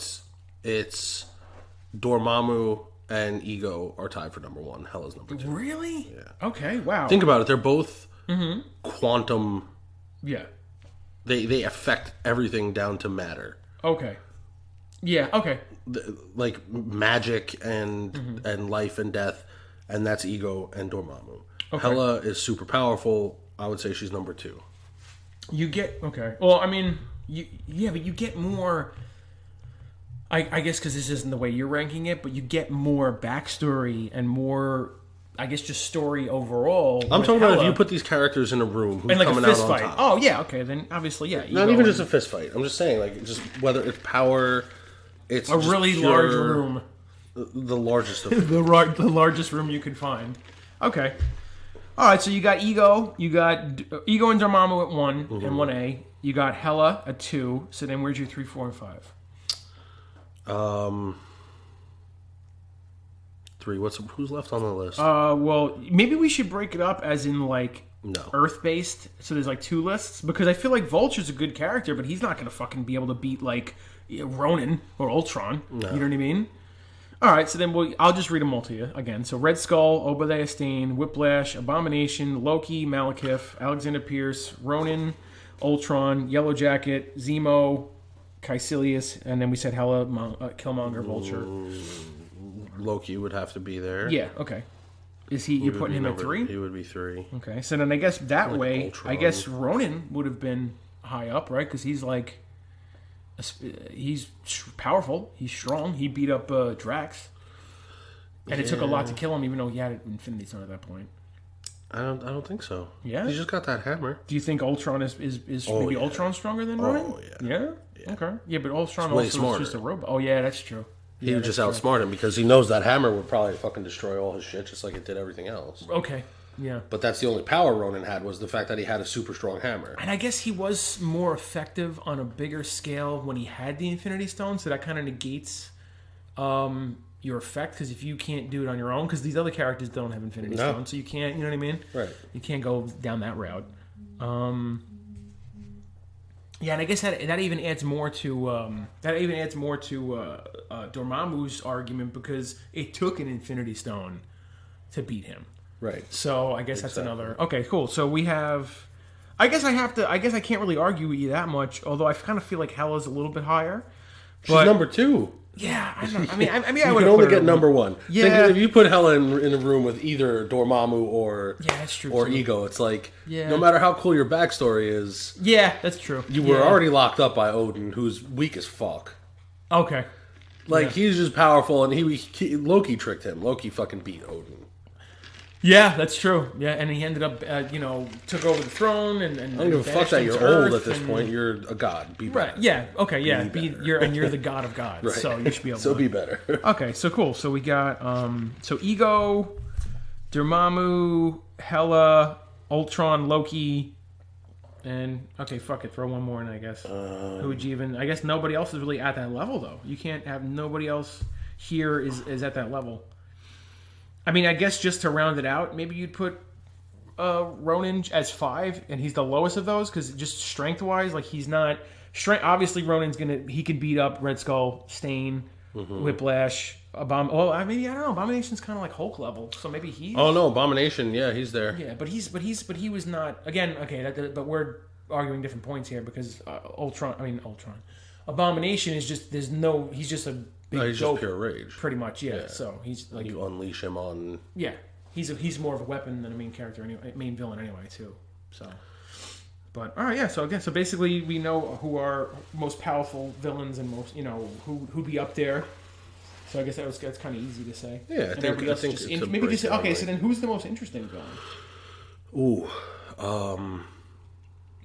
It's Dormammu and Ego are tied for number 1. Hela's number 2. Really? Yeah. Okay. Wow. Think about it. They're both quantum. Yeah. They affect everything down to matter. Okay. Yeah. Okay. Like magic and life and death, and that's Ego and Dormammu. Okay. Hela is super powerful. I would say she's number 2. You get okay. Well, I mean, but you get more. I guess because this isn't the way you're ranking it, but you get more backstory and more, I guess, just story overall. I'm talking about if you put these characters in a room, who's coming out on top. Oh yeah, okay, then obviously yeah. Not even just a fist fight. I'm just saying, like, just whether it's power, it's a really large room, the largest of the largest room you could find. Okay, all right. So you got Ego, and Dormammu at 1 and 1A. You got Hela at 2. So then where's your 3, 4, and 5? 3. Who's left on the list? Well, maybe we should break it up as in like No. Earth-based. So there's like 2 lists because I feel like Vulture's a good character, but he's not gonna fucking be able to beat like Ronan or Ultron. No. You know what I mean? All right, so then I'll just read them all to you again. So Red Skull, Obadiah Stane, Whiplash, Abomination, Loki, Malekith, Alexander Pierce, Ronan, Ultron, Yellow Jacket, Zemo, Caecilius, and then we said Hela, Killmonger, Vulture. Loki would have to be there. Yeah, okay. Is he? You're putting him at 3? He would be 3. Okay, so then I guess that like way, Ultron. I guess Ronan would have been high up, right? Because he's like, he's powerful, he's strong. He beat up Drax, and it took a lot to kill him, even though he had an Infinity Stone at that point. I don't think so. Yeah, he just got that hammer. Do you think Ultron is maybe Ultron stronger than Ronan? Oh yeah. Yeah. Okay. Yeah, but Ultron way also smarter. is just a robot. Oh yeah, that's true. He would just outsmart him because he knows that hammer would probably fucking destroy all his shit, just like it did everything else. Okay. Yeah. But that's the only power Ronan had, was the fact that he had a super strong hammer. And I guess he was more effective on a bigger scale when he had the Infinity Stone, so that kind of negates your effect, because if you can't do it on your own, because these other characters don't have Infinity Stone, so you can't, you know what I mean? Right. You can't go down that route. Yeah, and I guess that even adds more to Dormammu's argument, because it took an Infinity Stone to beat him. Right. So I guess that's another. Okay, cool. So we have. I guess I can't really argue with you that much. Although I kind of feel like Hela's a little bit higher. She's number 2. Yeah, I don't know. I you can only get number 1. Yeah. Think if you put Hela in a room with either Dormammu or that's true, or too. Ego, it's like no matter how cool your backstory is. Yeah, that's true. You were already locked up by Odin, who's weak as fuck. Okay. Like he's just powerful, and Loki tricked him. Loki fucking beat Odin. Yeah, that's true. Yeah, and he ended up, took over the throne and. I don't give a fuck that you're old at this point. You're a god. Be better. Right. Yeah. Okay. Yeah. You're the god of gods. Right. So you should be able. So be better. Okay. So cool. So we got Ego, Dormammu, Hela, Ultron, Loki, and fuck it. Throw one more in, I guess. Who would you even? I guess nobody else is really at that level, though. You can't have nobody else here is at that level. I mean, I guess just to round it out, maybe you'd put Ronan as 5, and he's the lowest of those, because just strength-wise, like, he's not... Obviously, Ronan's he could beat up Red Skull, Stane, Whiplash, maybe, I don't know, Abomination's kind of like Hulk level, so maybe he's... Oh, no, Abomination, yeah, he's there. Yeah, but he was not... Again, but we're arguing different points here, because Ultron... Abomination is just... He's just a... He's just pure rage. Pretty much, yeah. So he's like, you unleash him on. Yeah, he's more of a weapon than a main character, anyway, main villain anyway too. So, but all right, yeah. So again, basically we know who are most powerful villains and most who'd be up there. So I guess that's kind of easy to say. Yeah, I think maybe just okay. So then, who's the most interesting villain? Ooh,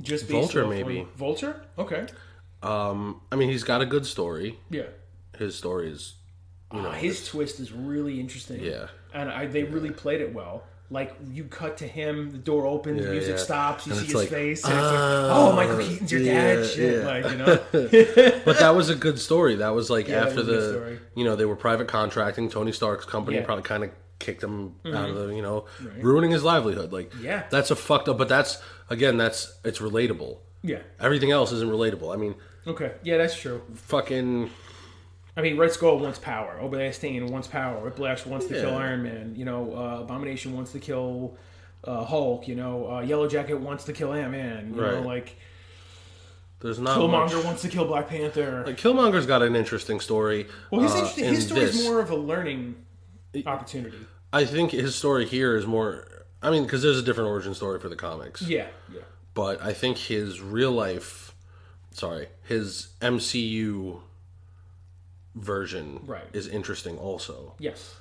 just Vulture maybe. Vulture? Okay. I mean, he's got a good story. Yeah. His story is, his twist is really interesting. Yeah, and they really played it well. like you cut to him, the door opens, the music stops, you and see his like, face, and it's like, oh, Michael Keaton's your dad, shit, like, you know. But that was a good story. That was like after the, they were private contracting. Tony Stark's company probably kind of kicked him out of the, ruining his livelihood. Like, that's a fucked up. But it's relatable. Yeah. Everything else isn't relatable. I mean, okay, yeah, that's true. Fucking. I mean, Red Skull wants power. Obadiah Stane wants power. Whiplash wants to kill Iron Man. Abomination wants to kill Hulk. Yellow Jacket wants to kill Ant-Man. You know, like there's not Killmonger wants to kill Black Panther. Like Killmonger's got an interesting story. Well, his story is more of a learning opportunity. I think his story here is more. I mean, because there's a different origin story for the comics. Yeah. But I think his his MCU version is interesting also. Yes.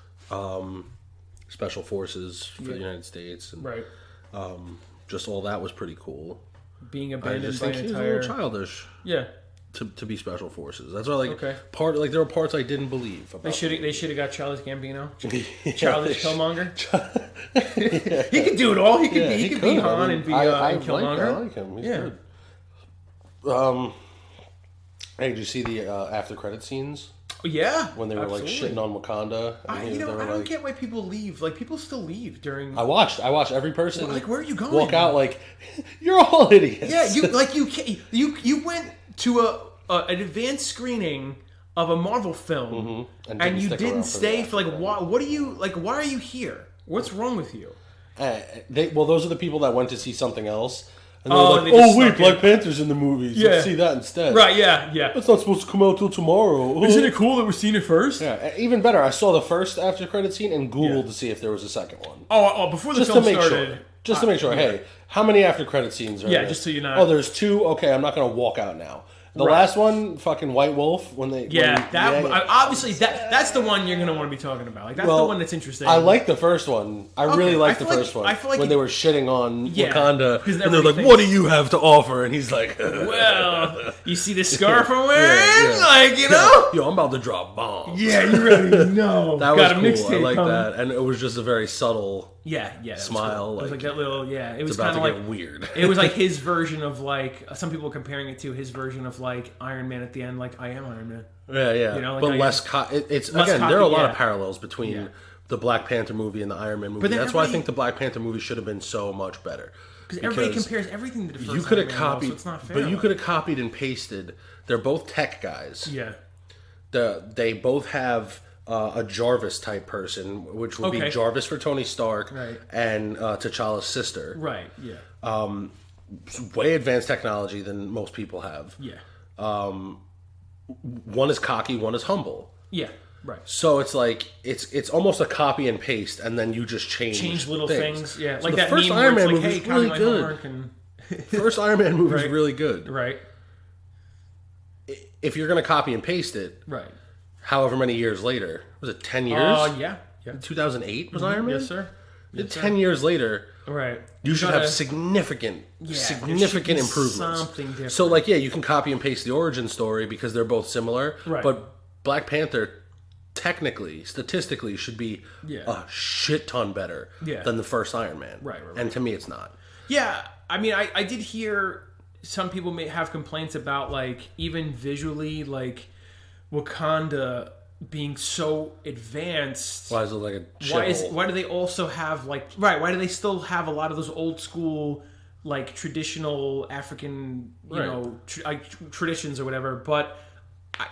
Special forces for the United States. And, just all that was pretty cool. Being abandoned by an entire... He was a little childish. Yeah. To be special forces. That's why there were parts I didn't believe about. They should have got Childish Gambino. Childish Killmonger. He could do it all. He could be Han and be Killmonger. I like him. He's good. Hey, did you see the after credit scenes? Yeah, when they were like shitting on Wakanda. I don't get why people leave. Like people still leave during. I watched every person. Like, where are you going? Walk out like you're all idiots. Yeah, you went to an advanced screening of a Marvel film, and you didn't stay for like why? What are you like? Why are you here? What's wrong with you? Those are the people that went to see something else. And they're like, wait, Black Panther's in the movies. Yeah. Let's see that instead. Right, yeah. That's not supposed to come out till tomorrow. Isn't it cool that we're seeing it first? Yeah, even better, I saw the first after credit scene and Googled to see if there was a second one. Before the film started. Just to make sure. Hey, how many after credit scenes are there? Yeah, just so you know. Oh, there's 2? Okay, I'm not going to walk out now. The last one, fucking White Wolf, obviously that's the one you're gonna want to be talking about. Like that's the one that's interesting. I like the first one. I really like the first one. I feel like when they were shitting on Wakanda, and they're like, "What do you have to offer?" And he's like, "Well, you see the scarf I'm wearing? Like, you know, yo, I'm about to drop bombs." Yeah, you really know. That was cool. I like that, and it was just a very subtle. Smile. Cool. It was like that little. Yeah, it was kind of like weird. It was like his version of like some people were comparing it to his version of like Iron Man at the end. Like I am Iron Man. Yeah. You know, like, but less. There are a lot of parallels between the Black Panther movie and the Iron Man movie. That's why I think the Black Panther movie should have been so much better. Because everybody compares everything to the first. You could have copied, so it's not fair. But you could have copied and pasted. They're both tech guys. Yeah. They both have. A Jarvis type person, which would be Jarvis for Tony Stark, and T'Challa's sister. Right. Yeah. Way advanced technology than most people have. Yeah. One is cocky, one is humble. Yeah. Right. So it's like it's almost a copy and paste, and then you just change little things. Yeah. So like that first Iron Man movie was really good. First Iron Man movie was really good. Right. If you're gonna copy and paste it, right. However many years later. Was it 10 years? Yeah. 2008 was Iron Man? Yes, sir. 10 years later, right? You should have significant improvements. Something different. So, like, you can copy and paste the origin story because they're both similar. Right. But Black Panther, technically, statistically, should be a shit ton better than the first Iron Man. Right. And to me, it's not. Yeah. I mean, I did hear some people may have complaints about, like, even visually, like, Wakanda being so advanced. Why is it like a shithole? Why do they also have why do they still have a lot of those old school like traditional African traditions or whatever? But I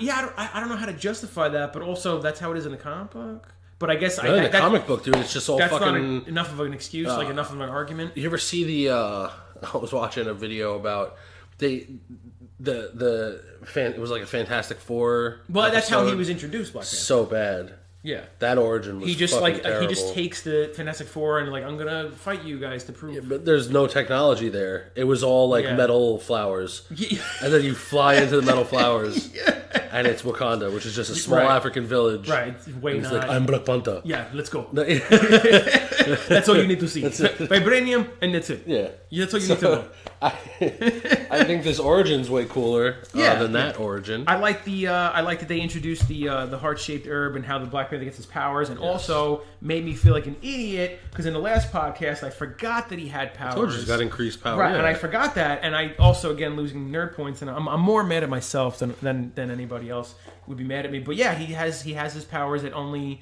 don't know how to justify that. But also that's how it is in the comic book. But I guess in the comic book, dude, it's just all that's fucking not enough of an excuse, enough of an argument. You ever see the? I was watching a video about it was like a Fantastic Four. Well, episode. That's how he was introduced. Black Panther. So bad. Yeah, that origin was. He just terrible. he just takes the Fantastic Four and like I'm gonna fight you guys to prove. Yeah, but there's no technology there. It was all like metal flowers, and then you fly into the metal flowers. and it's Wakanda, which is just a small African village. Right. It's way and he's not. like, I'm Black Panther. Yeah, let's go. That's all you need to see. Vibranium, and that's it. Yeah. That's all you need to know. I think this origin's way cooler than that origin. I like that they introduced the heart-shaped herb and how the Black Panther gets his powers, and also made me feel like an idiot because in the last podcast I forgot that he had powers. I told you he's got increased power, right? And I forgot that, and I also again losing nerd points, and I'm more mad at myself than anybody else would be mad at me. But yeah, he has his powers that only.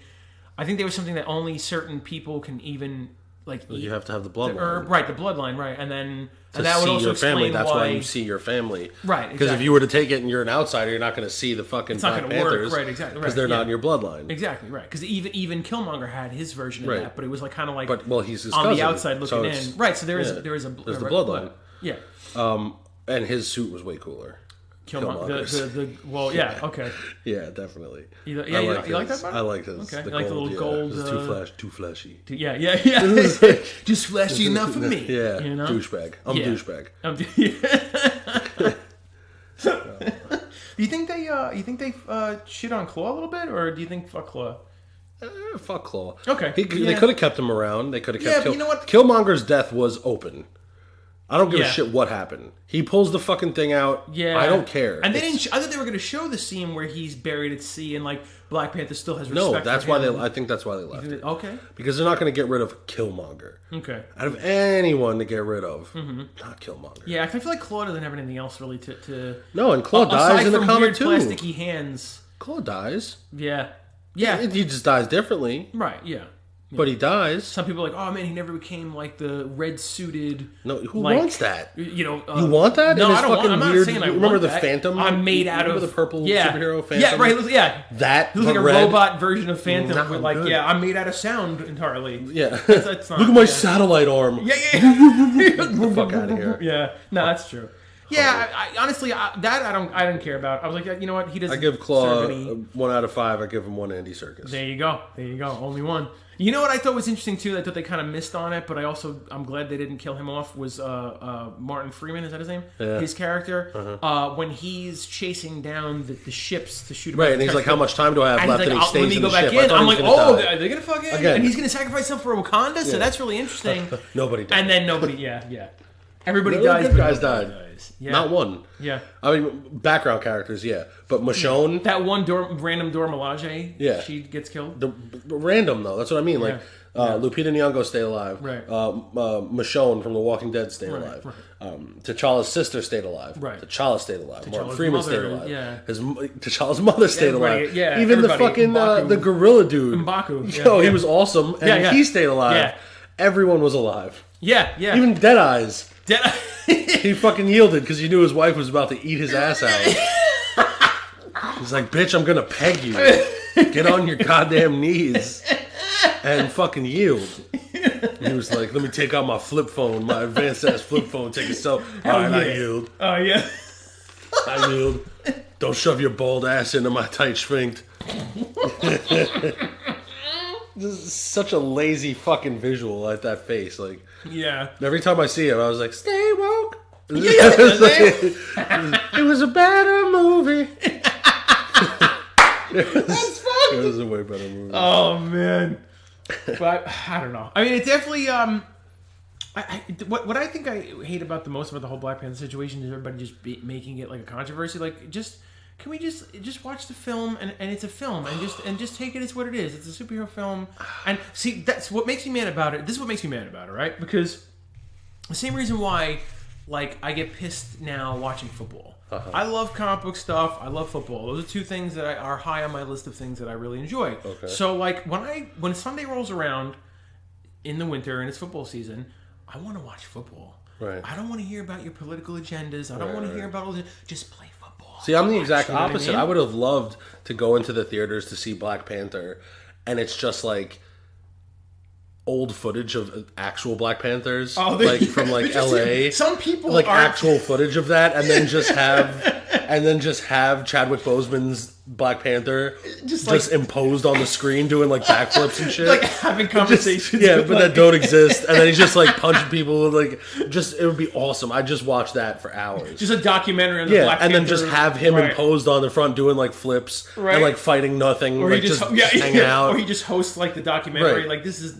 I think there was something that only certain people can even like. You have to have the bloodline, right? The bloodline, right? And then to that would see also your family. explain That's why why you see your family, right? Because if you were to take it and you're an outsider, you're not going to see the fucking Black Panthers, right? Exactly, because they're not in your bloodline, exactly, right? Because even Killmonger had his version of that, but it was like kind of like, he's his on cousin, the outside looking in, right? So there's the bloodline, yeah. And his suit was way cooler. Killmonger. Okay. Yeah, definitely. You like that? I like his. Okay. I like the little gold. It's too flashy. Yeah. Just flashy enough for me. Yeah, you know? Douchebag. I'm douchebag. Do you think they shit on Claw a little bit, or do you think fuck Claw? Fuck Claw. Okay. They could have kept him around. They could have kept. But you know what? Killmonger's death was open. I don't give a shit what happened. He pulls the fucking thing out. Yeah. I don't care. And they didn't. I thought they were going to show the scene where he's buried at sea and like Black Panther still has respect. No, that's for why him. I think that's why they left it. Okay. Because they're not going to get rid of Killmonger. Okay. Out of anyone to get rid of, not Killmonger. Yeah, I feel like Claw doesn't have anything else really to. No, and Claw dies in the comic too. Plasticky hands. Claw dies. Yeah. Yeah. He just dies differently. Right. Yeah. But he dies. Some people are like, oh man, he never became like the red suited. No, who wants that? You know, you want that? No, I don't want. I'm not saying I remember want the that. Phantom? I'm made out of the purple superhero Phantom. Yeah, right. Yeah, that. He was like a robot version of Phantom. No, with like, I'm made out of sound entirely. Yeah, that's not, look at my satellite arm. Yeah. Get the fuck out of here. Yeah, no, that's true. Yeah, I honestly, I don't care about. I was like, you know what? He doesn't. I give Claw 1 out of 5. I give him 1 Andy Serkis. There you go. Only one. You know what I thought was interesting too? I thought they kind of missed on it, but I'm glad they didn't kill him off. Was Martin Freeman? Is that his name? Yeah. His character when he's chasing down the ships to shoot him. Right, and he's like, "How much time do I have left?" And he stays in the ship. I'm like, "Oh, they're gonna fuck in," and he's gonna sacrifice himself for Wakanda. So that's really interesting. Nobody died. And then nobody, yeah. Everybody dies. Good guys died. Yeah. Not one. Yeah. I mean, background characters, yeah. But Michonne... That one random Dora Milaje, she gets killed. Random, though. That's what I mean. Like, Lupita Nyong'o stayed alive. Right. Michonne from The Walking Dead stayed alive. Right. T'Challa's sister stayed alive. Right. T'Challa stayed alive. T'Challa's Martin Freeman mother, stayed alive. Yeah. T'Challa's mother stayed alive. Yeah, even the fucking the gorilla dude. M'Baku. Yo, he was awesome. And he stayed alive. Yeah. Everyone was alive. Yeah. Even Deadeyes. He fucking yielded because he knew his wife was about to eat his ass out. He's like, bitch, I'm gonna peg you. Get on your goddamn knees and fucking yield. He was like, let me take out my flip phone, my advanced ass flip phone, take a selfie. Alright, I yield. Oh, yeah. I yield. Don't shove your bald ass into my tight sphinx. This is such a lazy fucking visual at that face. Like, yeah. Every time I see him, I was like, stay woke. It was a better movie. That's fun. It was a way better movie. Oh, man. But I don't know. I mean, it definitely. What I think I hate about the most about the whole Black Panther situation is everybody just making it like a controversy. Like, can we just watch the film and it's a film and just take it as what it is. It's a superhero film. And see, that's what makes me mad about it. This is what makes me mad about it, right? Because the same reason why, like, I get pissed now watching football. I love comic book stuff. I love football. Those are two things that are high on my list of things that I really enjoy. Okay. So, like, when Sunday rolls around in the winter and it's football season, I want to watch football. Right. I don't want to hear about your political agendas. I don't want to hear about all this. Just play football. See, I'm the exact opposite. I would have loved to go into the theaters to see Black Panther, and it's just like old footage of actual Black Panthers, like from like LA. Some people like actual footage of that, and then just have and then just have Chadwick Boseman's Black Panther just imposed on the screen doing like backflips and shit, like having conversations. But that don't exist, and then he's just like punching people. Like, it would be awesome. I just watched that for hours. Just a documentary on the Black Panther. And then just have him imposed on the front doing like flips and like fighting nothing, or like just hanging out, or he just hosts like the documentary. Like this is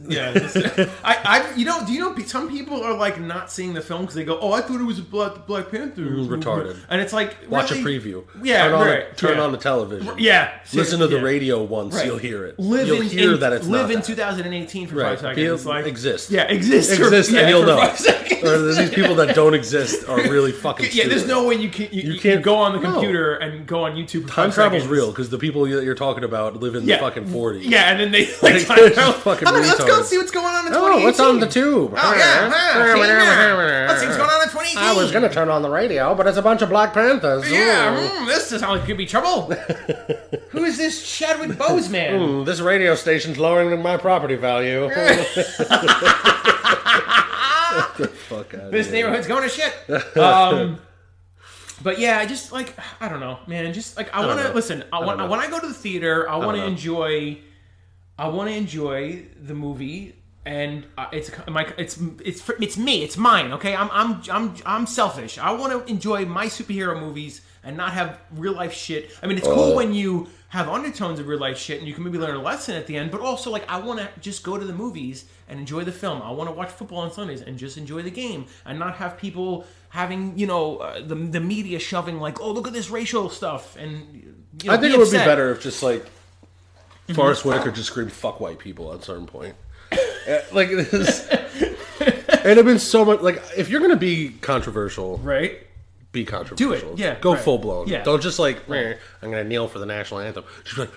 I do you know some people are like not seeing the film because they go, oh, I thought it was a Black Panther. Retarded. And it's like, watch a preview. Turn on the television. Yeah. Listen to the radio once. You'll hear it. You'll hear that it's live not in 2018 for 5 seconds. Exist. Yeah, exist, and you'll know. Or these people that don't exist are really fucking stupid. Yeah, there's no way you can't go on the computer and go on YouTube for 5 seconds. Time travel's real because the people that you're talking about live in the fucking 40s. Yeah, and then they like time travel. Fucking let's go see what's going on in 2018. What's on the tube? Oh, yeah. Let's see what's going on in 2018. I was going to turn on the radio, but it's a bunch of Black Panthers. Yeah, this does sound like it could be trouble. Who is this Chadwick Boseman? This radio station's lowering my property value. This neighborhood's going to shit. But yeah, just like, I don't know, man. Just like I want to listen. When I go to the theater, I want to enjoy. I want to enjoy the movie, and it's me. It's mine. Okay, I'm selfish. I want to enjoy my superhero movies and not have real life shit. I mean, it's cool when you have undertones of real life shit and you can maybe learn a lesson at the end, but also like I want to just go to the movies and enjoy the film. I want to watch football on Sundays and just enjoy the game and not have people having, the media shoving like, oh, look at this racial stuff. And I think it would be better if just like Forrest Whitaker just screamed "fuck white people" at a certain point. Like this, it'd have been so much. Like if you're gonna be controversial, right? Be controversial. Do it. Yeah. Go full blown. Yeah. Don't just like, I'm gonna kneel for the national anthem. Just be like,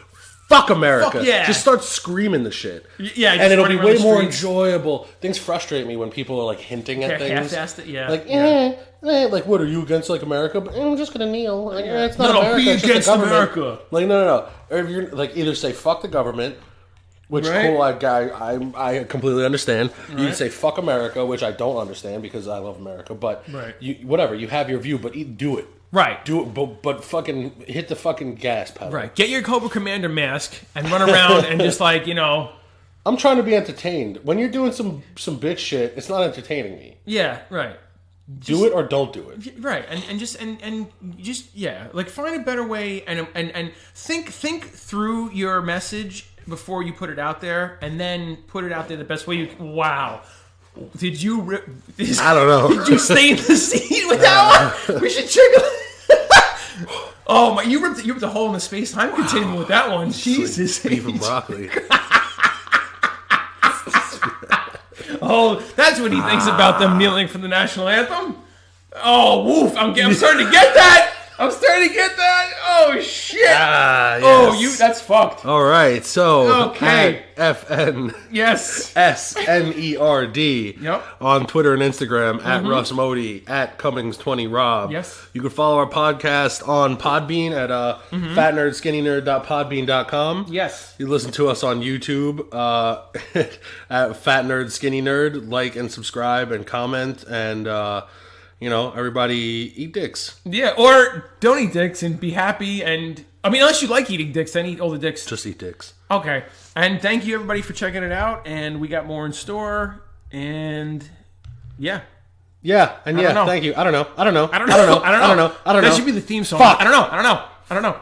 fuck America. Fuck yeah. Just start screaming the shit. Yeah. And it'll be way more enjoyable. Things frustrate me when people are like hinting at things. Half-assed it, yeah. Like, like, what are you against like America? But I'm just gonna kneel. Like, it's not America. Be it's against just the government. America. Like, no. Or if you're like, either say fuck the government. Which cool, I completely understand. Right. You can say "fuck America," which I don't understand because I love America. But whatever, you have your view, but do it. Right. Do it, but fucking hit the fucking gas pedal. Right. Get your Cobra Commander mask and run around and just like, I'm trying to be entertained. When you're doing some bitch shit, it's not entertaining me. Yeah. Right. Do it or don't do it. Right. And just like find a better way and think through your message before you put it out there, and then put it out there the best way you can. Wow. Did you rip this? I don't know. Did you stain the seat with that one? We should check it. Oh my, you ripped a hole in the space-time continuum with that one. Jesus. Beef and broccoli. Oh, that's what he thinks about them kneeling for the national anthem? Oh, woof. I'm starting to get that. Oh, shit. Yes. Oh, that's fucked. All right. So, okay. FN. Yes. SNERD. Yep. On Twitter and Instagram, at Russ Modi, at Cummings20Rob. Yes. You can follow our podcast on Podbean at fatnerdskinny.podbean.com. Yes. You listen to us on YouTube at Fat Nerd Skinny Nerd. Like and subscribe and comment and... everybody eat dicks. Yeah, or don't eat dicks and be happy. And I mean, unless you like eating dicks, then eat all the dicks. Just eat dicks. Okay. And thank you everybody for checking it out. And we got more in store. And yeah. Yeah. And thank you. I don't know. That should be the theme song. Fuck. I don't know.